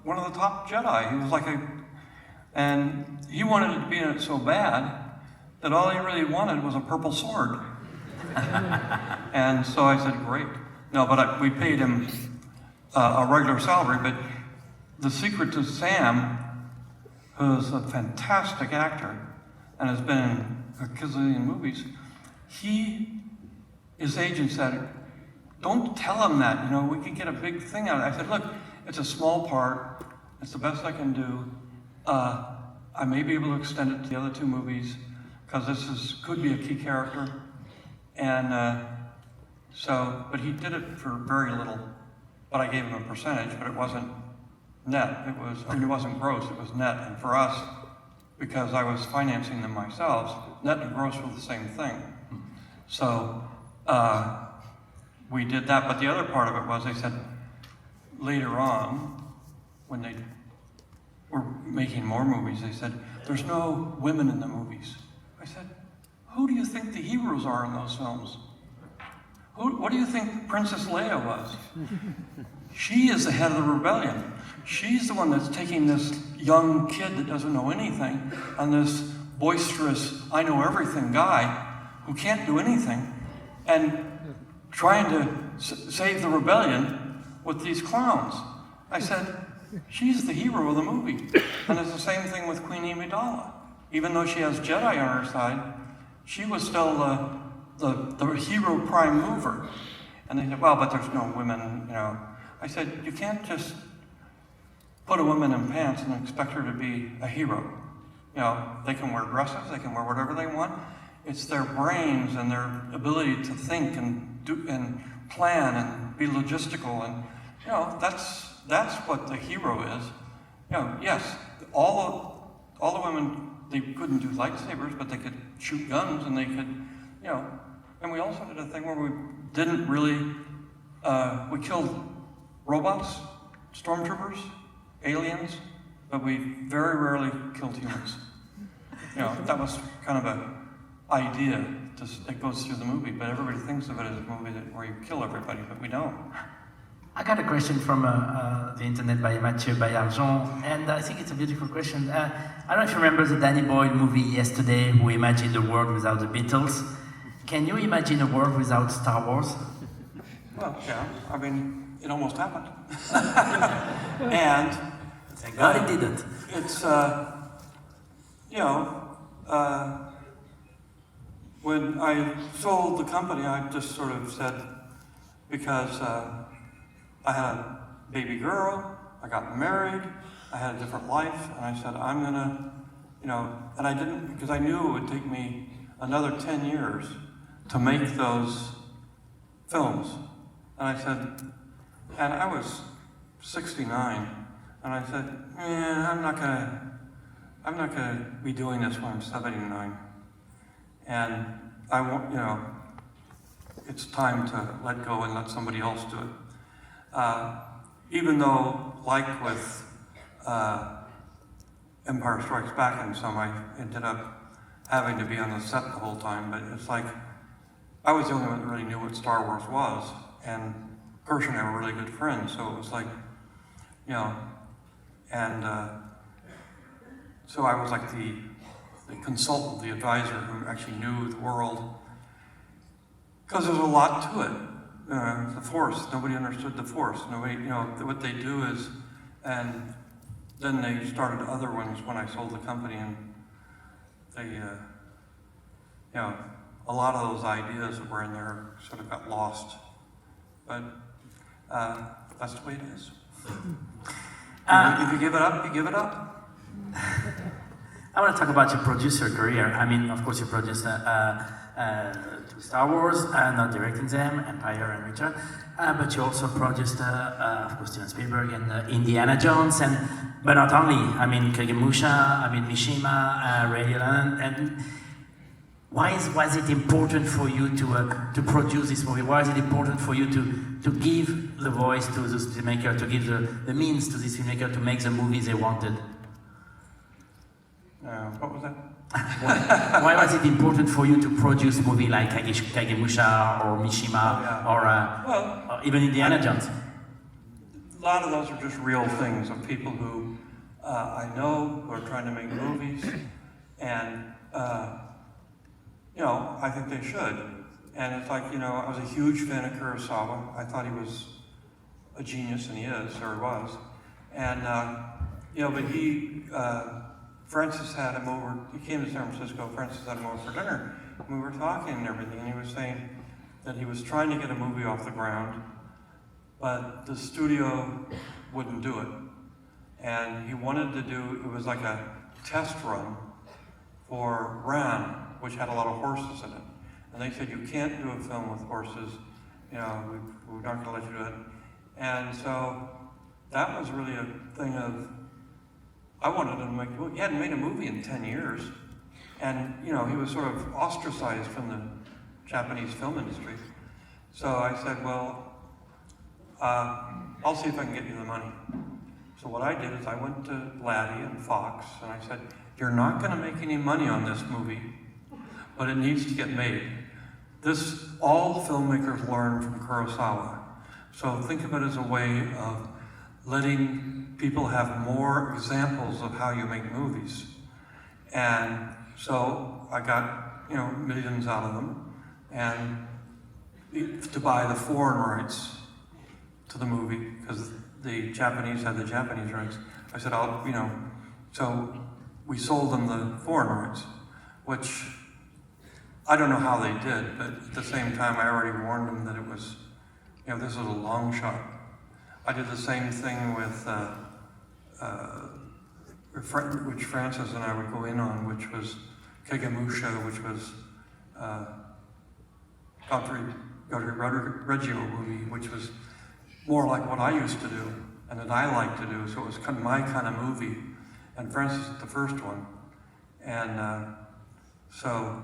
one of the top Jedi. He was like and he wanted to be in it so bad that all he really wanted was a purple sword. And so I said, great. No, but we paid him a regular salary, but the secret to Sam, who's a fantastic actor and has been in a gazillion movies, his agent said, don't tell him that, you know, we could get a big thing out of it. I said, look, it's a small part, it's the best I can do. I may be able to extend it to the other 2 movies, because this could be a key character. And but he did it for very little, but I gave him a percentage, but it wasn't net. It wasn't gross, it was net. And for us, because I was financing them myself, net and gross were the same thing. So we did that, but the other part of it was, they said later on, when they were making more movies, they said, there's no women in the movies. I said, who do you think the heroes are in those films? What do you think Princess Leia was? She is the head of the rebellion. She's the one that's taking this young kid that doesn't know anything and this boisterous, I know everything guy who can't do anything and trying to save the rebellion with these clowns. I said, she's the hero of the movie. And it's the same thing with Queen Amidala. Even though she has Jedi on her side, she was still the hero prime mover. And they said, well, but there's no women, you know. I said, you can't just put a woman in pants and expect her to be a hero. You know, they can wear dresses, they can wear whatever they want. It's their brains and their ability to think and do and plan and be logistical, and you know, that's what the hero is. You know, yes, all the women, they couldn't do lightsabers, but they could shoot guns and they could, you know. And we also did a thing where we didn't really, we killed robots, stormtroopers, aliens, but we very rarely killed humans. You know, that was kind of an idea that goes through the movie, but everybody thinks of it as a movie where you kill everybody, but we don't. I got a question from the internet by Mathieu Bayargent, and I think it's a beautiful question. I don't know if you remember the Danny Boyle movie Yesterday, who imagined a world without the Beatles. Can you imagine a world without Star Wars? Well, yeah, I mean, it almost happened. And thank God it didn't. It's, you know, when I sold the company, I just sort of said, because I had a baby girl, I got married, I had a different life, and I said, I'm gonna, you know, and I didn't, because I knew it would take me another 10 years to make those films. And I said, and I was 69, and I said, I'm not gonna be doing this when I'm 79. And I won't, you know, it's time to let go and let somebody else do it. Even though, like with Empire Strikes Back and some, I ended up having to be on the set the whole time, but it's like, I was the only one that really knew what Star Wars was, and Gersh and I were really good friends, so it was like, you know, and so I was like the consultant, the advisor who actually knew the world, because there's a lot to it. The Force, nobody understood the Force. Nobody, you know, what they do is, and then they started other ones when I sold the company, and they, you know, a lot of those ideas that were in there sort of got lost. But that's the way it is. If you give it up, you give it up. I want to talk about your producer career. I mean, of course, you produced two Star Wars, not directing them, Empire and Return, but you also produced, of course, Steven Spielberg and Indiana Jones, but not only. I mean, Kagemusha, I mean, Mishima, regale, and why was it important for you to produce this movie? Why is it important for you to give the voice to this filmmaker, to give the means to this filmmaker to make the movies they wanted? What was that? Why was it important for you to produce a movie like Kagemusha or Mishima or even Indiana Jones? A lot of those are just real things of people who I know who are trying to make movies, and you know, I think they should. And it's like, you know, I was a huge fan of Kurosawa. I thought he was a genius, and he is, or he was. And you know, but he. Francis had him over, he came to San Francisco, Francis had him over for dinner, and we were talking and everything, and he was saying that he was trying to get a movie off the ground, but the studio wouldn't do it. And he wanted to do, it was like a test run for Ran, which had a lot of horses in it. And they said, you can't do a film with horses, you know, we're not gonna let you do it. And so that was really a thing of, I wanted him to make a movie. He hadn't made a movie in 10 years. And, you know, he was sort of ostracized from the Japanese film industry. So I said, well, I'll see if I can get you the money. So what I did is I went to Laddie and Fox, and I said, you're not gonna make any money on this movie, but it needs to get made. This, all filmmakers learn from Kurosawa. So think of it as a way of letting people have more examples of how you make movies. And so I got, you know, millions out of them, and to buy the foreign rights to the movie, because the Japanese had the Japanese rights. I said, I'll, you know, so we sold them the foreign rights, which I don't know how they did, but at the same time, I already warned them that it was, you know, this was a long shot. I did the same thing with, which Francis and I would go in on, which was Kegemusha, which was Godfrey Reggio movie, which was more like what I used to do and that I like to do. So it was kind of my kind of movie. And Francis did the first one. And so,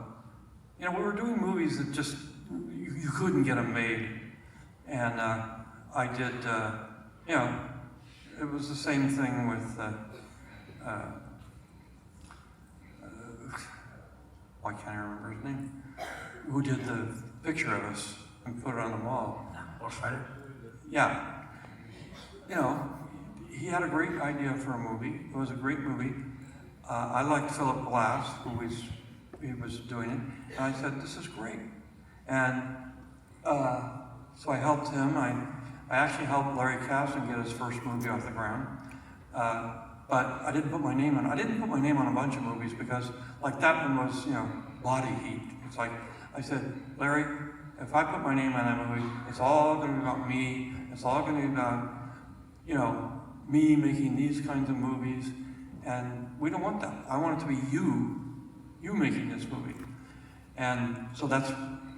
you know, we were doing movies that just, you couldn't get them made. And I did, you know, it was the same thing with, why can't I remember his name? Who did the picture of us and put it on the wall? Yeah. You know, he had a great idea for a movie. It was a great movie. I liked Philip Glass, he was doing it. And I said, this is great. And so I helped him. I actually helped Larry Kasdan get his first movie off the ground. But I didn't put my name on. I didn't put my name on a bunch of movies because, like, that one was, you know, body heat. It's like, I said, Larry, if I put my name on that movie, it's all going to be about me. It's all going to be about, you know, me making these kinds of movies. And we don't want that. I want it to be you making this movie. And so that's,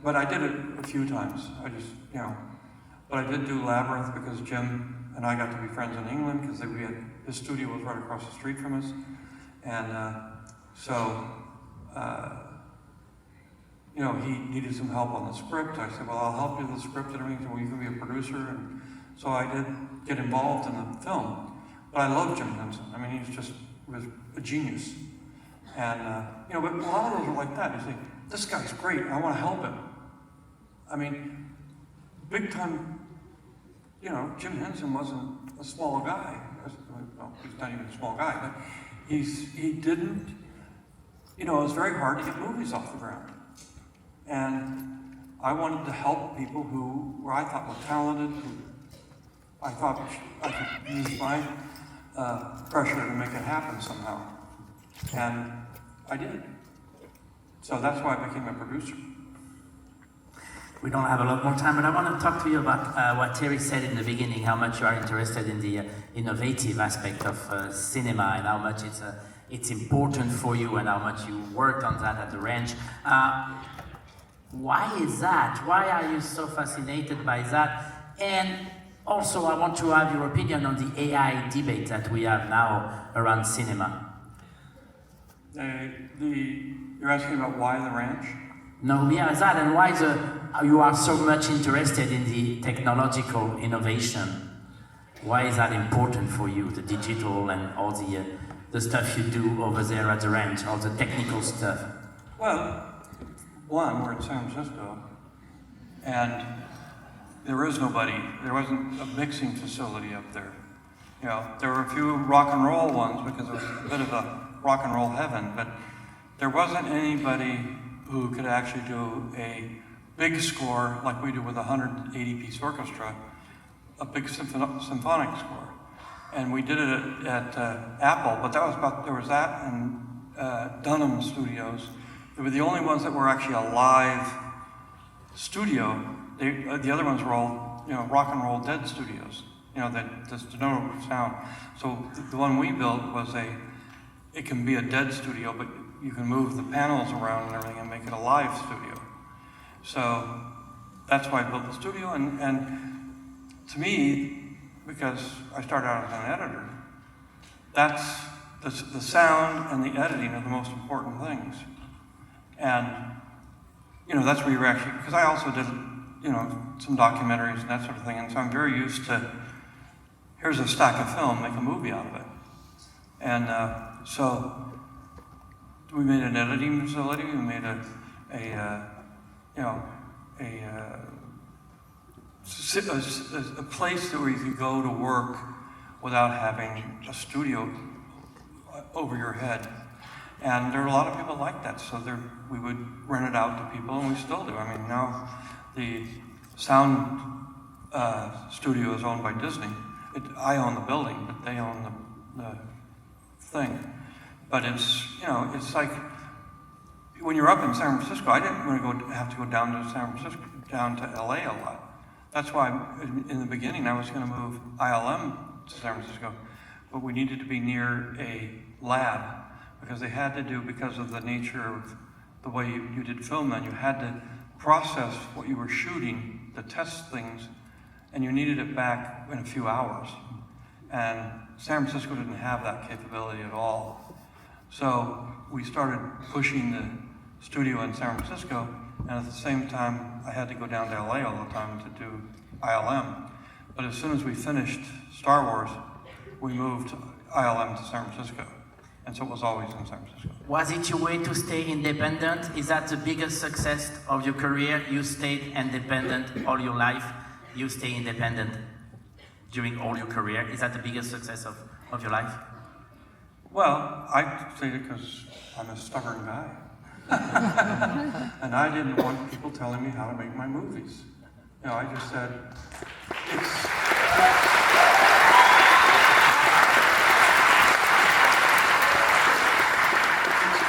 but I did it a few times. I just, you know, but I did do Labyrinth because Jim and I got to be friends in England because we had, his studio was right across the street from us. And you know, he needed some help on the script. I said, well, I'll help you with the script and everything. Well, you can be a producer. And so I did get involved in the film. But I love Jim Henson. I mean, he was a genius. And, you know, but a lot of those are like that. You say, this guy's great. I want to help him. I mean, big time, you know, Jim Henson wasn't a small guy. Well, he's not even a small guy, but he didn't, you know, it was very hard to get movies off the ground. And I wanted to help people who I thought were talented, who I thought I could use my pressure to make it happen somehow. And I did. So that's why I became a producer. We don't have a lot more time, but I want to talk to you about what Terry said in the beginning, how much you are interested in the innovative aspect of cinema and how much it's important for you and how much you worked on that at the ranch. Why is that? Why are you so fascinated by that? And also, I want to have your opinion on the AI debate that we have now around cinema. You're asking about why the ranch? No, yeah, that, and why you are so much interested in the technological innovation. Why is that important for you, the digital and all the stuff you do over there at the ranch, all the technical stuff? Well, one, we're in San Francisco, and there wasn't a mixing facility up there. You know, there were a few rock and roll ones because it was a bit of a rock and roll heaven, but there wasn't anybody who could actually do a big score like we do with a 180-piece orchestra, a big symphonic score. And we did it at Apple, but there was that and Dunham Studios. They were the only ones that were actually a live studio. The other ones were all, you know, rock and roll dead studios. You know, that just no sound. So the one we built was it can be a dead studio, but you can move the panels around and everything and make it a live studio. So that's why I built the studio. And to me, because I started out as an editor, that's the sound and the editing are the most important things. And, you know, that's where you're actually, because I also did, you know, some documentaries and that sort of thing, and so I'm very used to, here's a stack of film, make a movie out of it. And so we made an editing facility, we made a place where you could go to work without having a studio over your head. And there are a lot of people like that, so we would rent it out to people, and we still do. I mean, now the sound studio is owned by Disney. I own the building, but they own the thing. But it's, it's like, when you're up in San Francisco, I didn't want to have to go down to San Francisco, down to LA a lot. That's why in the beginning I was going to move ILM to San Francisco, but we needed to be near a lab, because they had to do, because of the nature of the way you did film then, you had to process what you were shooting, to test things, and you needed it back in a few hours. And San Francisco didn't have that capability at all. So we started pushing the studio in San Francisco, and at the same time, I had to go down to LA all the time to do ILM. But as soon as we finished Star Wars, we moved ILM to San Francisco. And so it was always in San Francisco. Was it your way to stay independent? Is that the biggest success of your career? You stayed independent all your life. You stay independent during all your career. Is that the biggest success of your life? Well, I say it because I'm a stubborn guy. And I didn't want people telling me how to make my movies. I just said,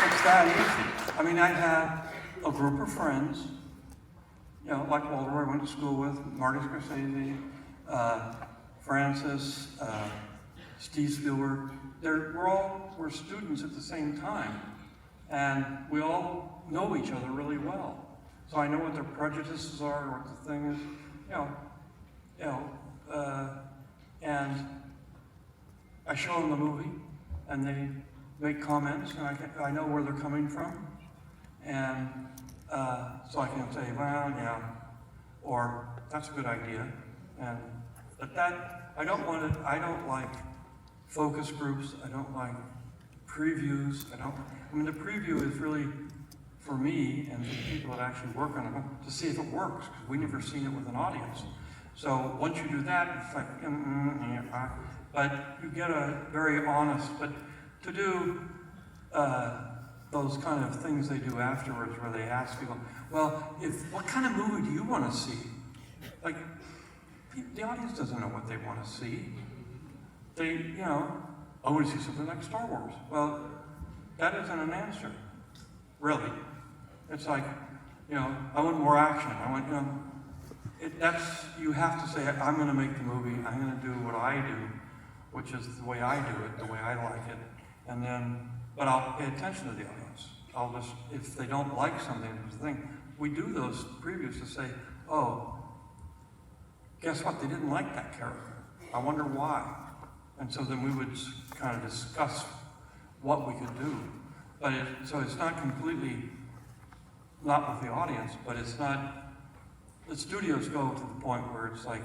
it's that easy. I mean, I had a group of friends, like Walter I went to school with, Marty Scorsese, Francis, Steve Spielberg. We're students at the same time, and we all know each other really well. So I know what their prejudices are, what the thing is, and I show them the movie, and they make comments, and I know where they're coming from, and so I can say, well, yeah, or that's a good idea, but that I don't like focus groups. I don't like previews. I mean, the preview is really for me and for the people that actually work on it to see if it works, because we've never seen it with an audience. So once you do that, it's like, but you get a very honest, but to do those kind of things they do afterwards where they ask people, well, what kind of movie do you want to see? Like, the audience doesn't know what they want to see. They, I want to see something like Star Wars. Well, that isn't an answer, really. It's like, I want more action. I want, you have to say, I'm going to make the movie. I'm going to do what I do, which is the way I do it, the way I like it. And then, but I'll pay attention to the audience. I'll just, if they don't like something, there's the thing. We do those previews to say, oh, guess what? They didn't like that character. I wonder why. And so then we would kind of discuss what we could do. But so it's not completely, not with the audience, but it's not, the studios go to the point where it's like,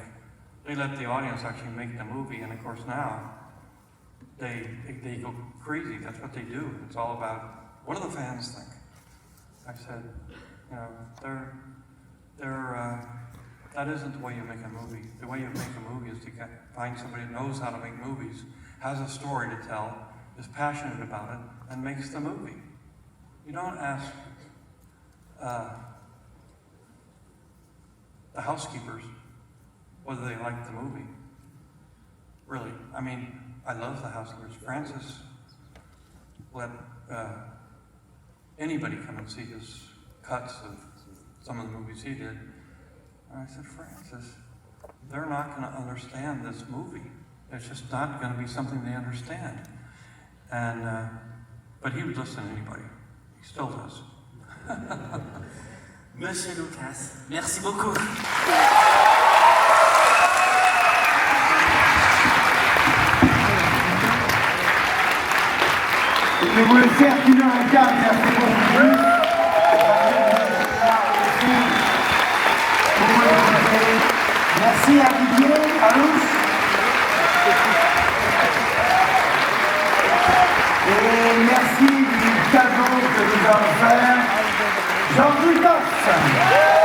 they let the audience actually make the movie, and of course now, they go crazy. That's what they do. It's all about, what do the fans think? I said, that isn't the way you make a movie. The way you make a movie is to find somebody who knows how to make movies, has a story to tell, is passionate about it, and makes the movie. You don't ask the housekeepers whether they like the movie. Really. I mean, I love the housekeepers. Francis let anybody come and see his cuts of some of the movies he did. And I said, Francis, they're not going to understand this movie. It's just not going to be something they understand. And, but he would listen to anybody. He still does. Monsieur Lucas, merci beaucoup. Je voulais faire 1h15, merci beaucoup. Merci à Didier, à Luce. Et merci du cadeau que nous allons faire. George Lucas.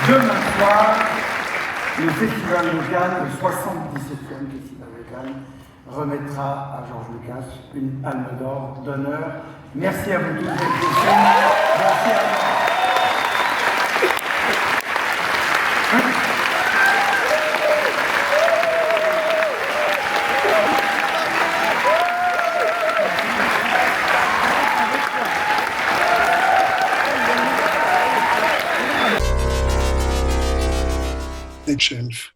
Demain soir, le Festival de Cannes, le 77e Festival de Cannes, remettra à George Lucas une palme d'or d'honneur. Merci à vous tous d'être ici. Merci à vous. Shelf.